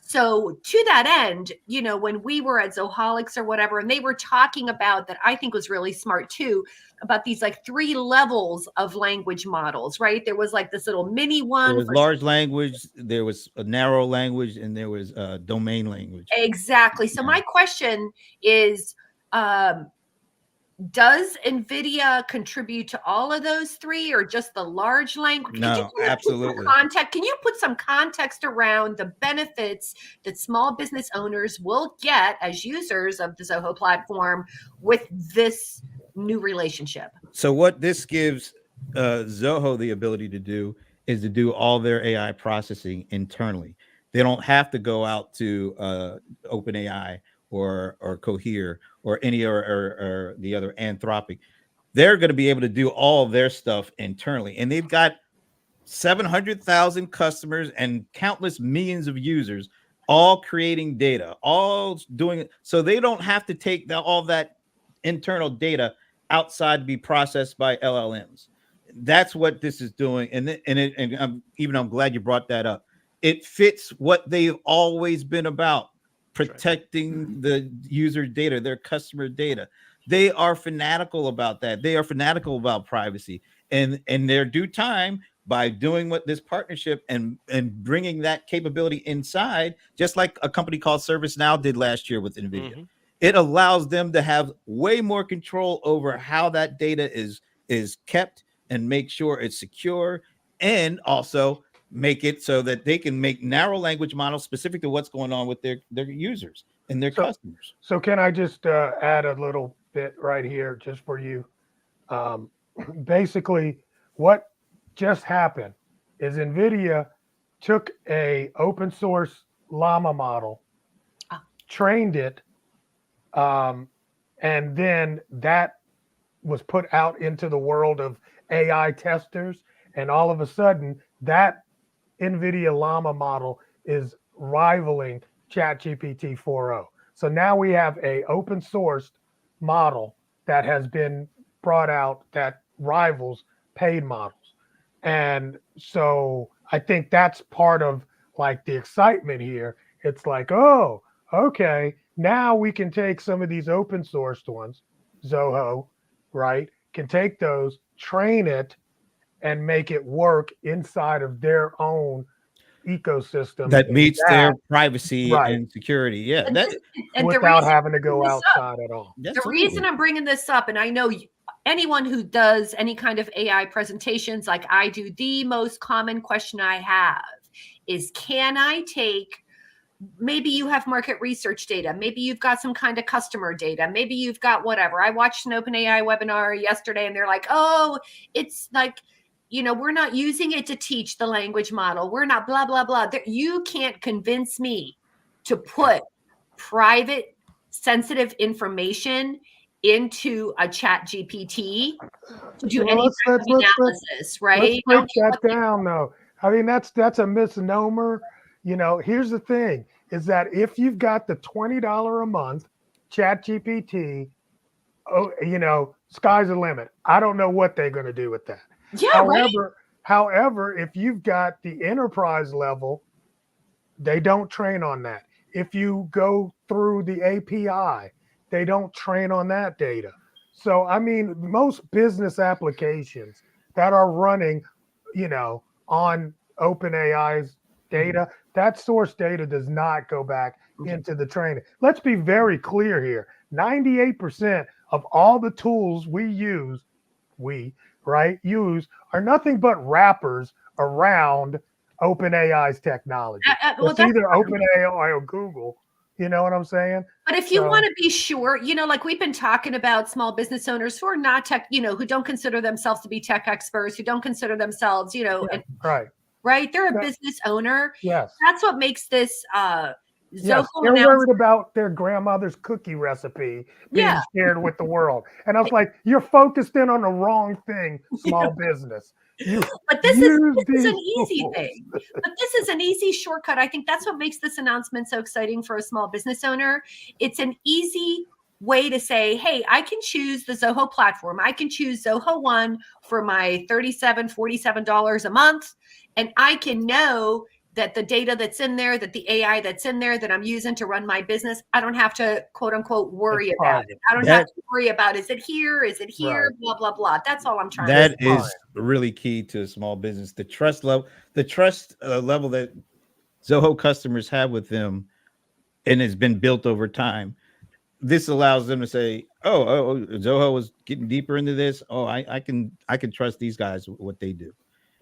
So to that end, when we were at Zoholics or whatever, and they were talking about that, I think was really smart too, about these like 3 levels of language models, right? There was like this little mini one. There was large language, there was a narrow language, and there was domain language. Exactly. So my question is, does Nvidia contribute to all of those 3 or just the large language? No, absolutely. Can you put some context around the benefits that small business owners will get as users of the Zoho platform with this new relationship? So what this gives Zoho the ability to do is to do all their AI processing internally. They don't have to go out to OpenAI or Cohere or any or the other Anthropic. They're going to be able to do all of their stuff internally, and they've got 700,000 customers and countless millions of users, all creating data, all doing it. So they don't have to take all that internal data outside to be processed by LLMs. That's what this is doing, and I'm glad you brought that up. It fits what they've always been about. Protecting the user data, their customer data. They are fanatical about that. They are fanatical about privacy, and in their due time, by doing what this partnership and bringing that capability inside, just like a company called ServiceNow did last year with Nvidia. Mm-hmm. It allows them to have way more control over how that data is kept and make sure it's secure, and also make it so that they can make narrow language models specific to what's going on with their users and their customers. So can I just add a little bit right here just for you? Basically, what just happened is Nvidia took a open source llama model, trained it, and then that was put out into the world of AI testers, and all of a sudden that Nvidia llama model is rivaling ChatGPT 4.0. So now we have a open sourced model that has been brought out that rivals paid models. And so I think that's part of like the excitement here. It's like, oh, okay, now we can take some of these open sourced ones, Zoho, right? Can take those, train it, and make it work inside of their own ecosystem that meets their privacy right. and security. Yeah, And that this- and the without reason having to I'm bringing go this up- outside at all. The reason I'm bringing this up, and I know anyone who does any kind of AI presentations like I do, the most common question I have is, can I take, maybe you have market research data, maybe you've got some kind of customer data, maybe you've got whatever. I watched an OpenAI webinar yesterday and they're like, oh, it's like, we're not using it to teach the language model. We're not blah, blah, blah. You can't convince me to put private sensitive information into a chat GPT to do any kind of analysis, right? Let's break that down though. I mean, that's a misnomer. Here's the thing is that if you've got the $20 a month chat GPT, sky's the limit. I don't know what they're going to do with that. Yeah, However, if you've got the enterprise level, they don't train on that. If you go through the API, they don't train on that data. So, I mean, most business applications that are running, on OpenAI's data, that source data does not go back into the training. Let's be very clear here. 98% of all the tools we use are nothing but wrappers around OpenAI's technology. It's either OpenAI or Google. You know what I'm saying? But if you want to be sure, like we've been talking about small business owners who are not tech, who don't consider themselves to be tech experts, who don't consider themselves, right? They're a business owner. Yes. That's what makes this Yes, they're worried about their grandmother's cookie recipe being shared with the world. And I was like, you're focused in on the wrong thing, small business. But this is an easy thing. But this is an easy shortcut. I think that's what makes this announcement so exciting for a small business owner. It's an easy way to say, hey, I can choose the Zoho platform. I can choose Zoho One for my $37, $47 a month. And I can know that the data that's in there, that the AI that's in there that I'm using to run my business, I don't have to, quote unquote, worry about it. I don't have to worry about, is it here? Is it here? Right. Blah, blah, blah. That's all I'm trying to say. That is really key to small business. The trust level that Zoho customers have with them, and it's been built over time. This allows them to say, oh, Zoho is getting deeper into this. Oh, I can trust these guys with what they do.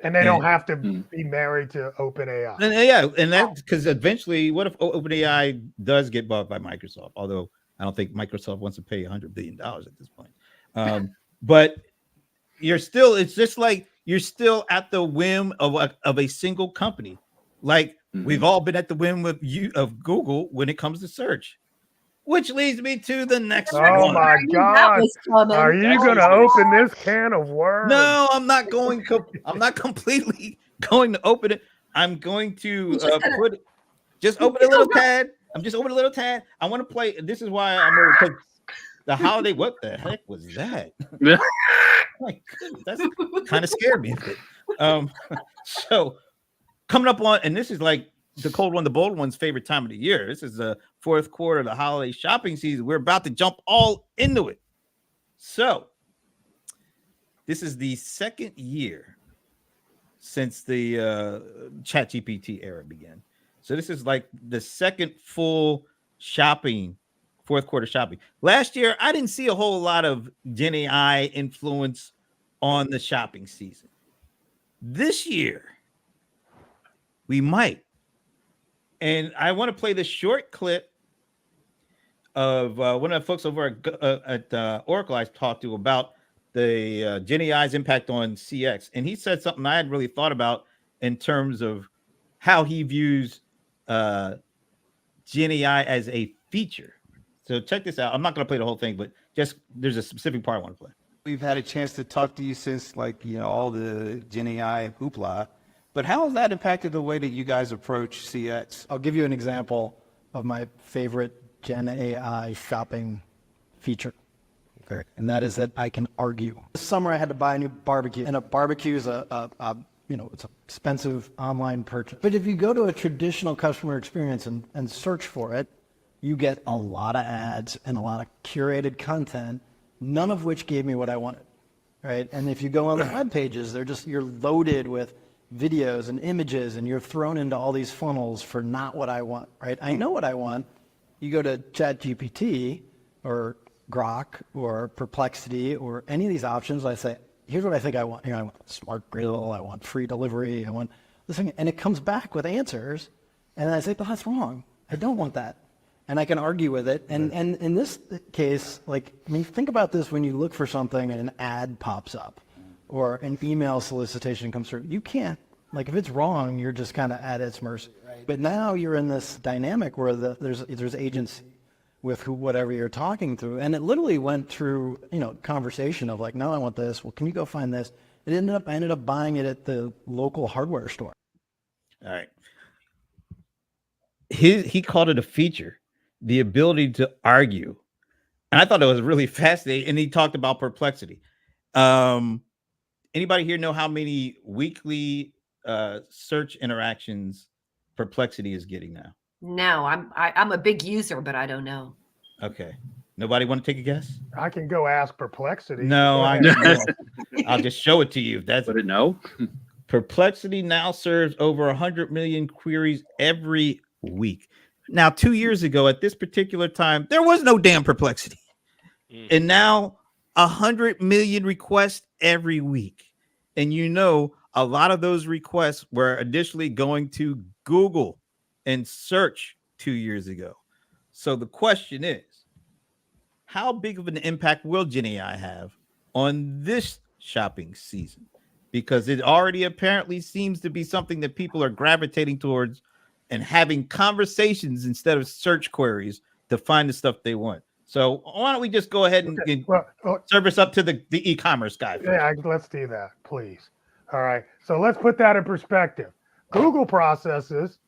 And they don't have to be married to OpenAI. And that's because eventually, what if OpenAI does get bought by Microsoft? Although I don't think Microsoft wants to pay $100 billion at this point. But it's just like you're still at the whim of a single company. Like we've all been at the whim of Google when it comes to search. Which leads me to the next one. Oh my God! Are you going to open this can of worms? No, I'm not going. I'm not completely going to open it. I'm going to open a little tad. I'm just opening a little tad. I want to play. This is why I'm going to the holiday. What the heck was that? My goodness, that's kind of scared me a bit. So coming up on, and this is like the cold one, the bold one's favorite time of the year. This is the fourth quarter of the holiday shopping season. We're about to jump all into it. So this is the second year since the ChatGPT era began. So this is like the second full fourth quarter shopping. Last year, I didn't see a whole lot of GenAI influence on the shopping season. This year, we might. And I want to play this short clip of one of the folks over at Oracle I talked to about the GenAI's impact on CX. And he said something I hadn't really thought about in terms of how he views GenAI as a feature. So check this out. I'm not going to play the whole thing, but just there's a specific part I want to play. We've had a chance to talk to you since all the GenAI hoopla. But how has that impacted the way that you guys approach CX? I'll give you an example of my favorite GenAI shopping feature. And that is that I can argue. This summer I had to buy a new barbecue, and a barbecue is a it's an expensive online purchase. But if you go to a traditional customer experience and search for it, you get a lot of ads and a lot of curated content, none of which gave me what I wanted, right? And if you go on the web pages, you're loaded with videos and images, and you're thrown into all these funnels for not what I want, right? I know what I want. You go to ChatGPT or Grok or Perplexity or any of these options, I say, here's what I think I want. I want smart grill, I want free delivery, I want this thing, and it comes back with answers, and I say, but that's wrong. I don't want that. And I can argue with it. And in this case, think about this when you look for something and an ad pops up or an email solicitation comes through. You can't, if it's wrong, you're just kind of at its mercy. Right? But now you're in this dynamic where there's agency with whatever you're talking through. And it literally went through, conversation of no, I want this. Well, can you go find this? I ended up buying it at the local hardware store. All right. He called it a feature, the ability to argue. And I thought it was really fascinating. And he talked about Perplexity. Anybody here know how many weekly search interactions Perplexity is getting now? No, I'm a big user, but I don't know. Okay. Nobody want to take a guess? I can go ask Perplexity. No, I'll just show it to you. Would it know? Perplexity now serves over 100 million queries every week. Now, 2 years ago at this particular time, there was no damn Perplexity. And now 100 million requests every week. And a lot of those requests were initially going to Google and search 2 years ago. So the question is, how big of an impact will GenAI have on this shopping season? Because it already apparently seems to be something that people are gravitating towards and having conversations instead of search queries to find the stuff they want. So why don't we just go ahead and service up to the e-commerce guy first? Yeah, let's do that, please. All right. So let's put that in perspective. Google processes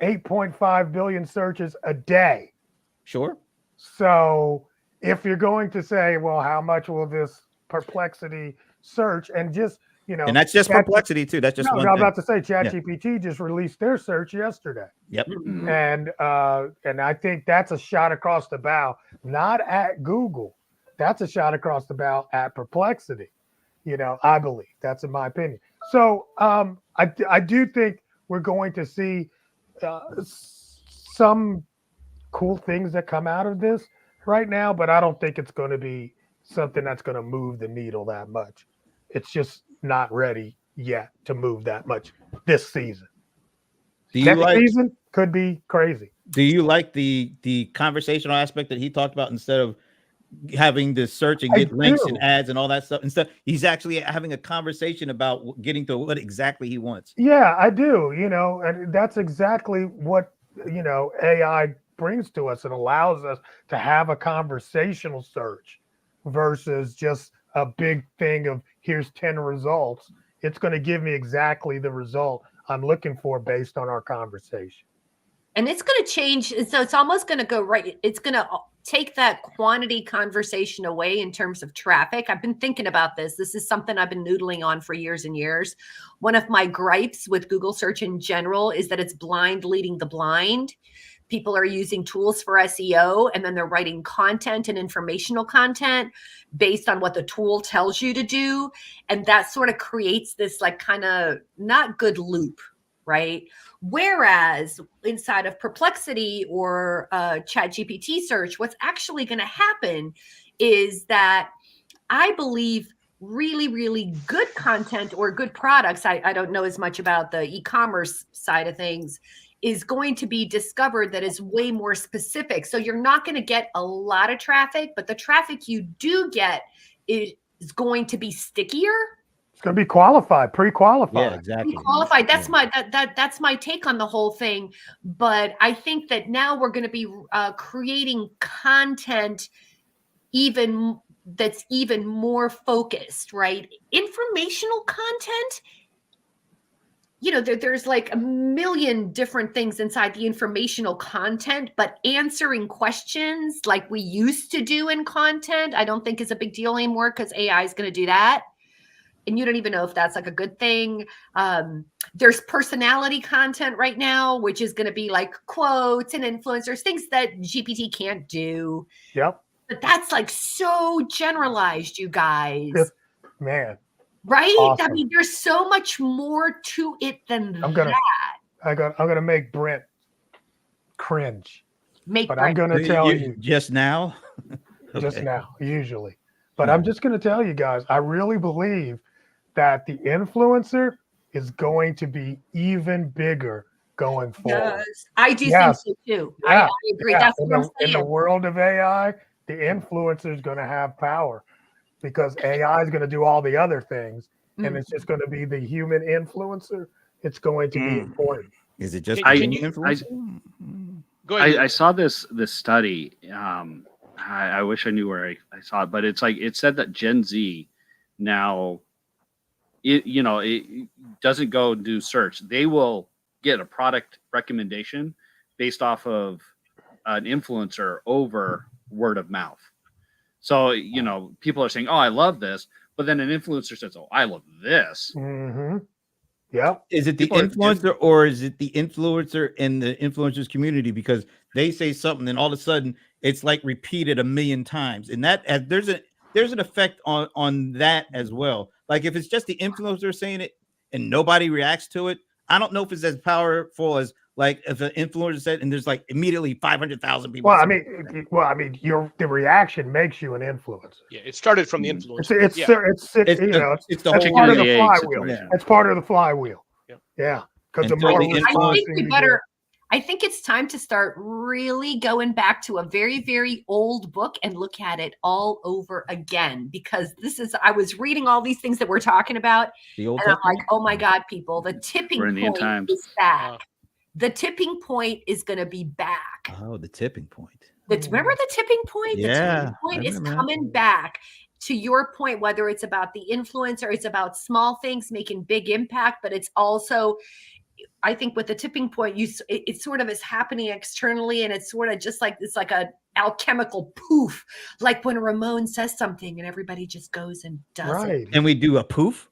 8.5 billion searches a day. Sure. So if you're going to say, well, how much will this Perplexity search, and just, and that's just Perplexity too. That's just one I was thing. about to say ChatGPT just released their search yesterday. Yep. And I think that's a shot across the bow, not at Google. That's a shot across the bow at Perplexity. I believe that's in my opinion. So I do think we're going to see some cool things that come out of this right now, but I don't think it's going to be something that's going to move the needle that much. It's just not ready yet to move that much this season. Next season could be crazy. Do you like the conversational aspect that he talked about instead of having to search and get links and ads and all that stuff? Instead, he's actually having a conversation about getting to what exactly he wants. Yeah, I do. And that's exactly what, AI brings to us. It allows us to have a conversational search versus just a big thing of here's 10 results. It's going to give me exactly the result I'm looking for based on our conversation. And it's going to change. So it's almost going to go right. It's going to take that quantity conversation away in terms of traffic. I've been thinking about this. This is something I've been noodling on for years and years. One of my gripes with Google search in general is that it's blind leading the blind. People are using tools for SEO, and then they're writing content and informational content based on what the tool tells you to do. And that sort of creates this kind of not good loop, right? Whereas inside of Perplexity or ChatGPT search, what's actually going to happen is that I believe really, really good content or good products, I don't know as much about the e-commerce side of things, is going to be discovered that is way more specific. So you're not going to get a lot of traffic, but the traffic you do get is going to be stickier. It's going to be qualified, pre-qualified. Yeah, exactly. Pre-qualified. That's that's my take on the whole thing. But I think that now we're going to be creating content that's even more focused, right? Informational content. There's a million different things inside the informational content, but answering questions like we used to do in content, I don't think is a big deal anymore because AI is going to do that. and you don't even know if that's like a good thing. There's personality content right now, which is going to be like quotes and influencers, things that GPT can't do. Yep. But that's like so generalized, you guys. Man. Right? Awesome. I mean, there's so much more to it than I'm that. gonna make Brent cringe. Make But Brent. I'm gonna tell you just now. just Okay. now, usually. But I'm just gonna tell you guys, I really believe that the influencer is going to be even bigger going forward. Yes, I do Yes. think so too. Yeah. I agree. Yeah. That's In what I'm the saying. world of AI, the influencer is going to have power because AI is going to do all the other things, and it's just going to be the human influencer. It's going to be important. Is it just Can being you- influenced? Go ahead. I saw this study. I wish I knew where I saw it, but it's like it said that Gen Z now, it doesn't go and do search. They will get a product recommendation based off of an influencer over word of mouth. So people are saying, "Oh, I love this," but then an influencer says, "Oh, I love this." Mm-hmm. Yep. Is it the People are- influencer or is it the influencer in the influencers community? Because they say something and all of a sudden it's like repeated a million times, and that there's an effect on that as well. Like if it's just the influencer saying it and nobody reacts to it, I don't know if it's as powerful as like if an influencer said and there's like immediately 500,000 people. Well, I mean, the reaction makes you an influencer. Yeah, it started from the influence. It's yeah. the it's the that's whole part of and the egg flywheel. situation. It's part of the flywheel. Yep. Yeah, because the Until more the I think influencing we you better. I think it's time to start really going back to a very, very old book and look at it all over again, because I was reading all these things that we're talking about, the Old and I'm Testament. like, oh my God, people, the tipping We're in the end point times. is back. The tipping point is going to be back. Oh, the tipping point. Remember the tipping point? The Yeah, tipping point I is remember that. coming back. To your point, whether it's about the influencer, it's about small things making big impact, but it's also, I think with the tipping point, it sort of is happening externally, and it's sort of just like it's like a alchemical poof, like when Ramon says something and everybody just goes and does it, right. And we do a poof.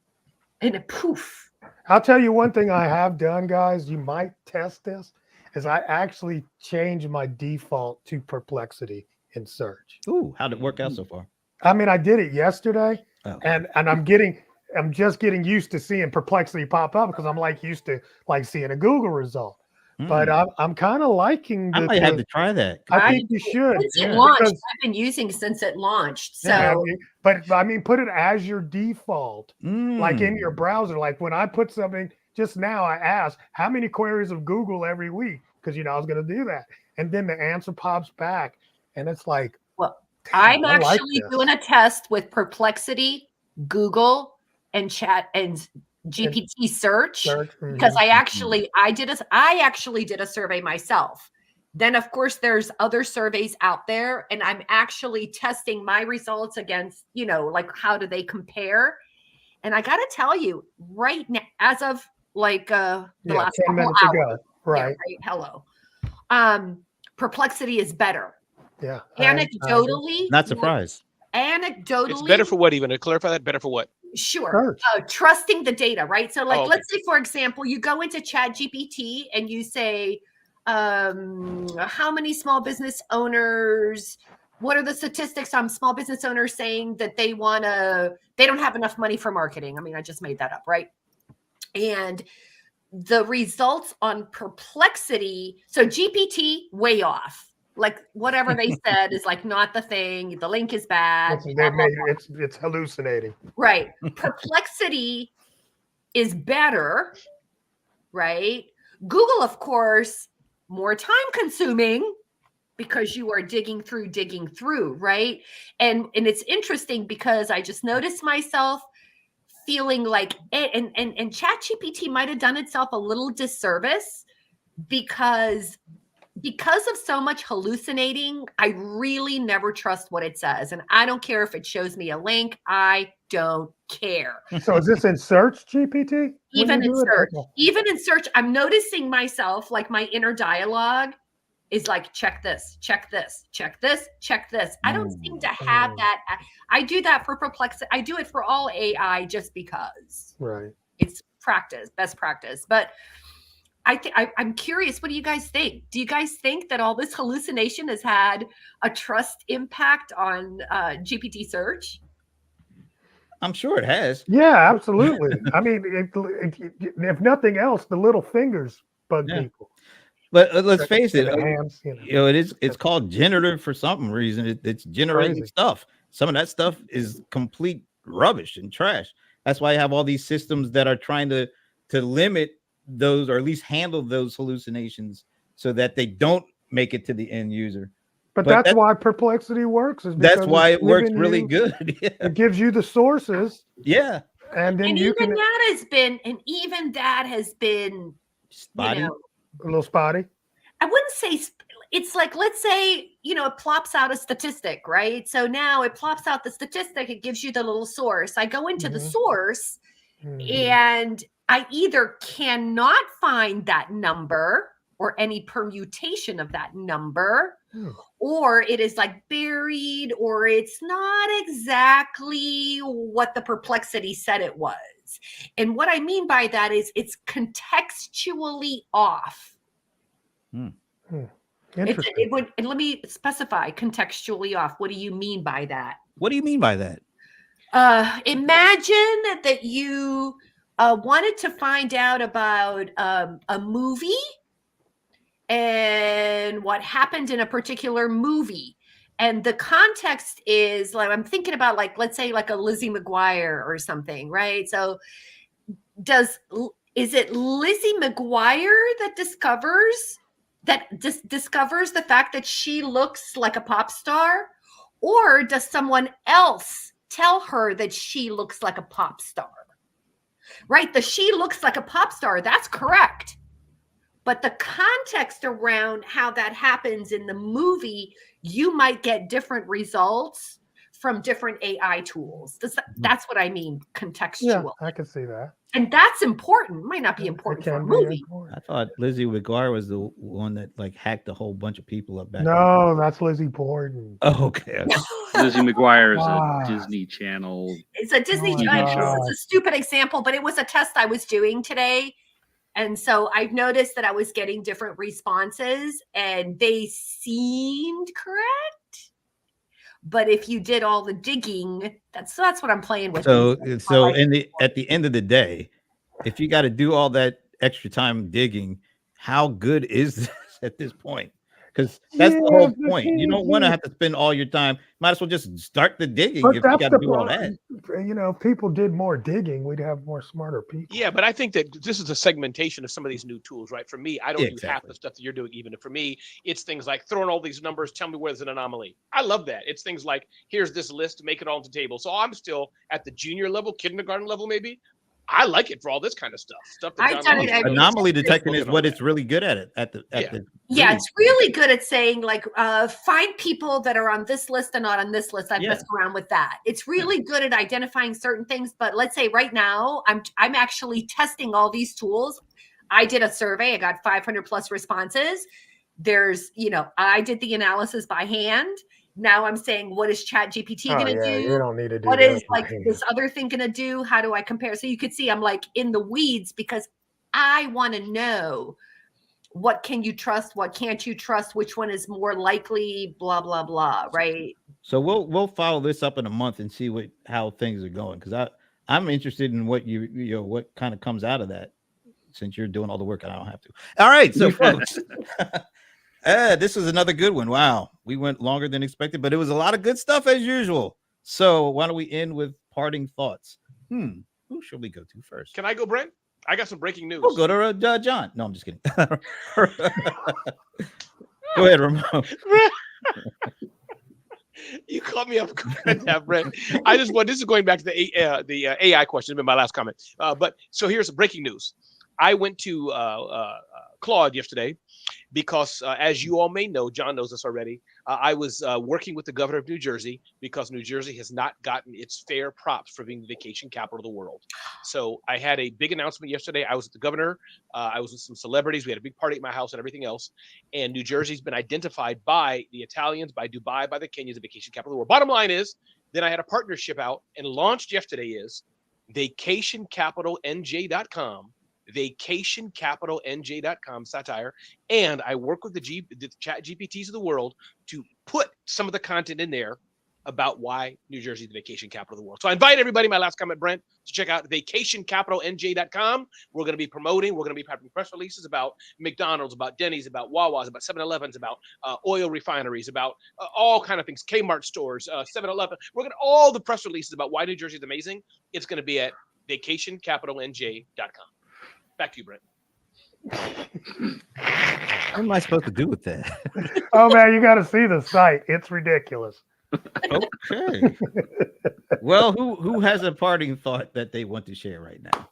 and a poof. I'll tell you one thing I have done, guys. You might test this. Is I actually changed my default to perplexity in search. Ooh, how'd it work out so far? I mean, I did it yesterday, Oh. and I'm just getting used to seeing perplexity pop up because I'm like used to like seeing a Google result. But I'm kind of liking. I might have to try that. I think you should. Since it Yeah. launched, Because- I've been using since it launched. So Yeah, but I mean, put it as your default, like in your browser. Like when I put something just now, I asked how many queries of Google every week because I was going to do that, and then the answer pops back, and it's like, well, damn, I'm I like actually this. doing a test with Perplexity, Google, and Chat and GPT search. Because I actually did a survey myself. Then of course there's other surveys out there, and I'm actually testing my results against, like how do they compare? And I got to tell you right now, as of like the last 10 couple minutes hours, ago, right? hello. Perplexity is better. Yeah. Anecdotally, Not surprised. Anecdotally, It's better for what? Even to clarify that, better for what? Sure. Trusting the data, right? So, like, okay. let's say, for example, you go into Chat GPT and you say, how many small business owners, what are the statistics on small business owners saying that they don't have enough money for marketing? I mean, I just made that up, right? And the results on Perplexity, so GPT, way off. Like whatever they said is like not the thing. The link is bad. It's hallucinating. Right. Perplexity is better, right? Google, of course, more time consuming because you are digging through, right? And it's interesting because I just noticed myself feeling like and ChatGPT might have done itself a little disservice because of so much hallucinating. I really never trust what it says, and I don't care if it shows me a link. I don't care. So is this in search GPT? Even in search, I'm noticing myself, like my inner dialogue, is like, check this, check this, check this, check this. I don't seem to have that. I do that for Perplexity. I do it for all AI just because. Right. It's practice, best practice. But I'm curious, what do you guys think? Do you guys think that all this hallucination has had a trust impact on GPT search? I'm sure it has. Yeah, absolutely. I mean, if nothing else, the little fingers bug people. But let's face it, The hands, you know. it's called generative for some reason. It's generating Crazy. stuff. Some of that stuff is complete rubbish and trash. That's why I have all these systems that are trying to limit those, or at least handle those hallucinations, so that they don't make it to the end user. But that's why Perplexity works. Is That's because why it's it works giving really you- good. Yeah. It gives you the sources, Yeah. and then And you even can that has been, Spotty. you know, a little spotty. I wouldn't say it's like, let's say, you know, it plops out a statistic, right? So now it plops out the statistic, it gives you the little source. I go into the source and I either cannot find that number or any permutation of that number, or it is like buried, or it's not exactly what the Perplexity said it was. And what I mean by that is it's contextually off. Interesting. It would, and let me specify contextually off. What do you mean by that? What do you mean by that? Imagine that you wanted to find out about a movie and what happened in a particular movie. And the context is like, I'm thinking about, like, let's say like a Lizzie McGuire or something, right? So is it Lizzie McGuire that discovers the fact that she looks like a pop star? Or does someone else tell her that she looks like a pop star? Right? The she looks like a pop star, that's correct. But the context around how that happens in the movie, you might get different results from different AI tools. That's what I mean, contextual. Yeah, I can see that. And that's important. It might not be important for a movie. I thought Lizzie McGuire was the one that like hacked a whole bunch of people up back. No, that's Lizzie Borden. Oh, okay. Lizzie McGuire is Ah. a Disney Channel. It's a Disney. Oh my I know God. it's a stupid example, but it was a test I was doing today. And so I've noticed that I was getting different responses and they seemed correct. But if you did all the digging, that's what I'm playing with. So like- at the end of the day, if you got to do all that extra time digging, how good is this at this point? Because that's the whole point. You don't want to have to spend all your time. Might as well just start the digging But if you that's got to the do all that. problem. You know, if people did more digging, we'd have more smarter people. Yeah, but I think that this is a segmentation of some of these new tools, right? For me, I don't Yeah, do half exactly. the stuff that you're doing. Even for me, it's things like throwing all these numbers, tell me where there's an anomaly. I love that. It's things like, here's this list, make it all on the table. So I'm still at the junior level, kindergarten level, maybe. I like it for all this kind of stuff. Stuff that I've John done it Lewis every- does. Anomaly detecting is Look at what all it's really good at it at the Yeah, it's really good at saying, like, find people that are on this list and not on this list. I've Yeah. messed around with that. It's really good at identifying certain things. But let's say right now, I'm actually testing all these tools. I did a survey. I got 500 plus responses. There's, I did the analysis by hand. Now I'm saying, what is ChatGPT going to do? You don't need to do What that is by like hand. this other thing going to do? How do I compare? So you could see I'm like in the weeds because I want to know what can you trust, what can't you trust, which one is more likely, blah, blah, blah, right? So we'll follow this up in a month and see how things are going, because I'm interested in what what kind of comes out of that, since you're doing all the work and I don't have to. All right, so folks, this is another good one. Wow, we went longer than expected, but it was a lot of good stuff as usual. So why don't we end with parting thoughts? Who shall we go to first? Can I go, Brent? I got some breaking news. We'll go to John. No, I'm just kidding. Go ahead, Ramon. You caught me up guard now, Brent. This is going back to the AI question. It's been my last comment. But so here's breaking news. I went to Claude yesterday because, as you all may know, John knows this already. I was working with the governor of New Jersey because New Jersey has not gotten its fair props for being the vacation capital of the world. So I had a big announcement yesterday. I was with the governor. I was with some celebrities. We had a big party at my house and everything else. And New Jersey's been identified by the Italians, by Dubai, by the Kenyans, the vacation capital of the world. Bottom line is, then I had a partnership out and launched yesterday is vacationcapitalnj.com. vacationcapitalnj.com satire, and I work with the chat GPTs of the world to put some of the content in there about why New Jersey is the vacation capital of the world. So I invite everybody, my last comment, Brent, to check out vacationcapitalnj.com. We're going to be promoting, we're going to be having press releases about McDonald's, about Denny's, about Wawa's, about 7-Elevens, about oil refineries, about all kind of things, Kmart stores, 7-Eleven. We're going to all the press releases about why New Jersey is amazing. It's going to be at vacationcapitalnj.com. Back to you, Brent. What am I supposed to do with that? Oh man, you got to see the site. It's ridiculous. Okay. Well, who has a parting thought that they want to share right now?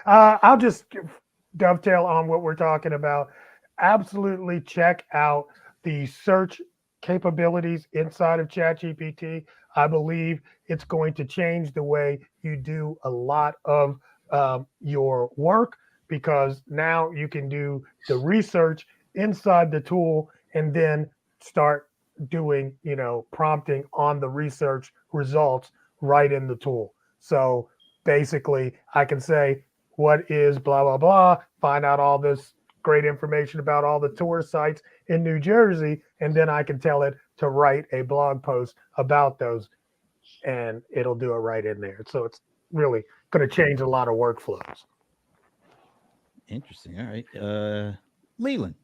I'll just dovetail on what we're talking about. Absolutely check out the search capabilities inside of ChatGPT. I believe it's going to change the way you do a lot of your work, because now you can do the research inside the tool and then start doing, prompting on the research results right in the tool. So basically I can say, what is blah, blah, blah, find out all this great information about all the tour sites in New Jersey. And then I can tell it to write a blog post about those, and it'll do it right in there. So it's really going to change a lot of workflows. Interesting. All right. Leland.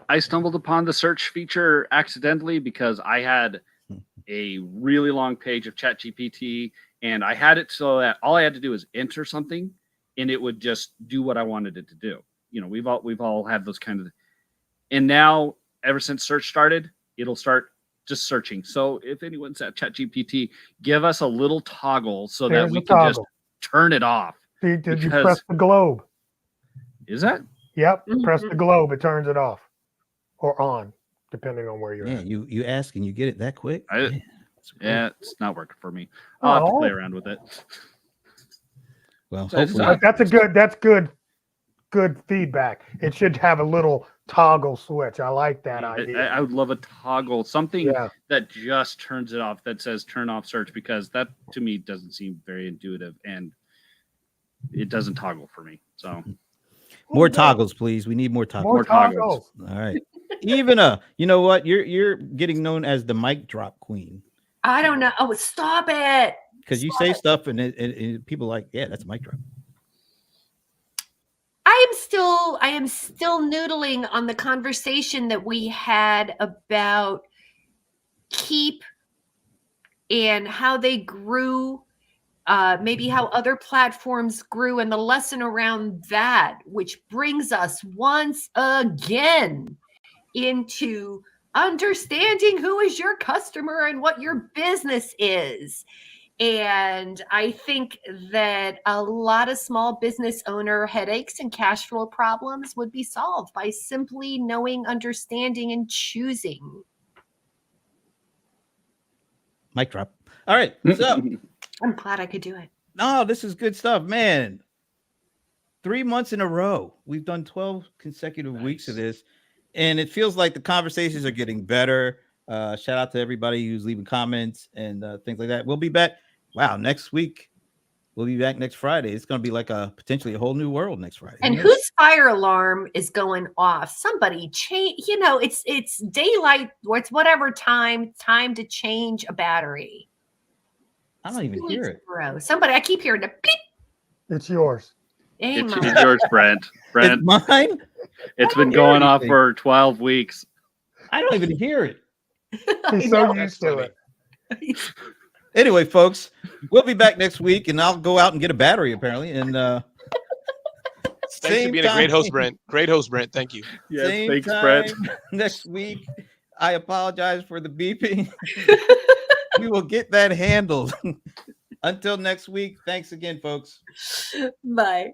I stumbled upon the search feature accidentally because I had a really long page of ChatGPT, and I had it so that all I had to do was enter something and it would just do what I wanted it to do. We've all had those kind of, and now ever since search started, it'll start just searching. So if anyone's at ChatGPT, give us a little toggle so that we can just turn it off. Did you press the globe? Is that? Yep. Press the globe. It turns it off or on, depending on where you're at. You ask and you get it that quick? Yeah, it's not working for me. I'll have to play around with it. Well, that's good feedback. It should have a little toggle switch. I like that idea. I would love a toggle, something that just turns it off, that says turn off search, because that to me doesn't seem very intuitive and it doesn't toggle for me. So more toggles, please. We need more toggles. More toggles. All right. Even you know what? You're getting known as the mic drop queen. I don't know. Oh, stop it. Because you say stuff and people are like, yeah, that's a mic drop. I am still noodling on the conversation that we had about Keep and how they grew, maybe how other platforms grew, and the lesson around that, which brings us once again into understanding who is your customer and what your business is. And I think that a lot of small business owner headaches and cash flow problems would be solved by simply knowing, understanding, and choosing. Mic drop. All right. So I'm glad I could do it. No, this is good stuff, man. 3 months in a row. We've done 12 consecutive weeks of this, and it feels like the conversations are getting better. Shout out to everybody who's leaving comments and things like that. We'll be back. Wow, next week. We'll be back next Friday. It's going to be like potentially a whole new world next Friday. And whose fire alarm is going off? Somebody change. It's daylight, or it's whatever time to change a battery. I don't even hear it. Somebody, I keep hearing the beep. It's yours. It's yours, Brent. It's mine. It's been going off for 12 weeks. I don't even hear it. He's so used to it. Anyway, folks, we'll be back next week, and I'll go out and get a battery apparently. And thanks for being a great host, Brent. Great host, Brent. Thank you. Yes, thanks, Brent. Next week, I apologize for the beeping. We will get that handled. Until next week, thanks again, folks. Bye.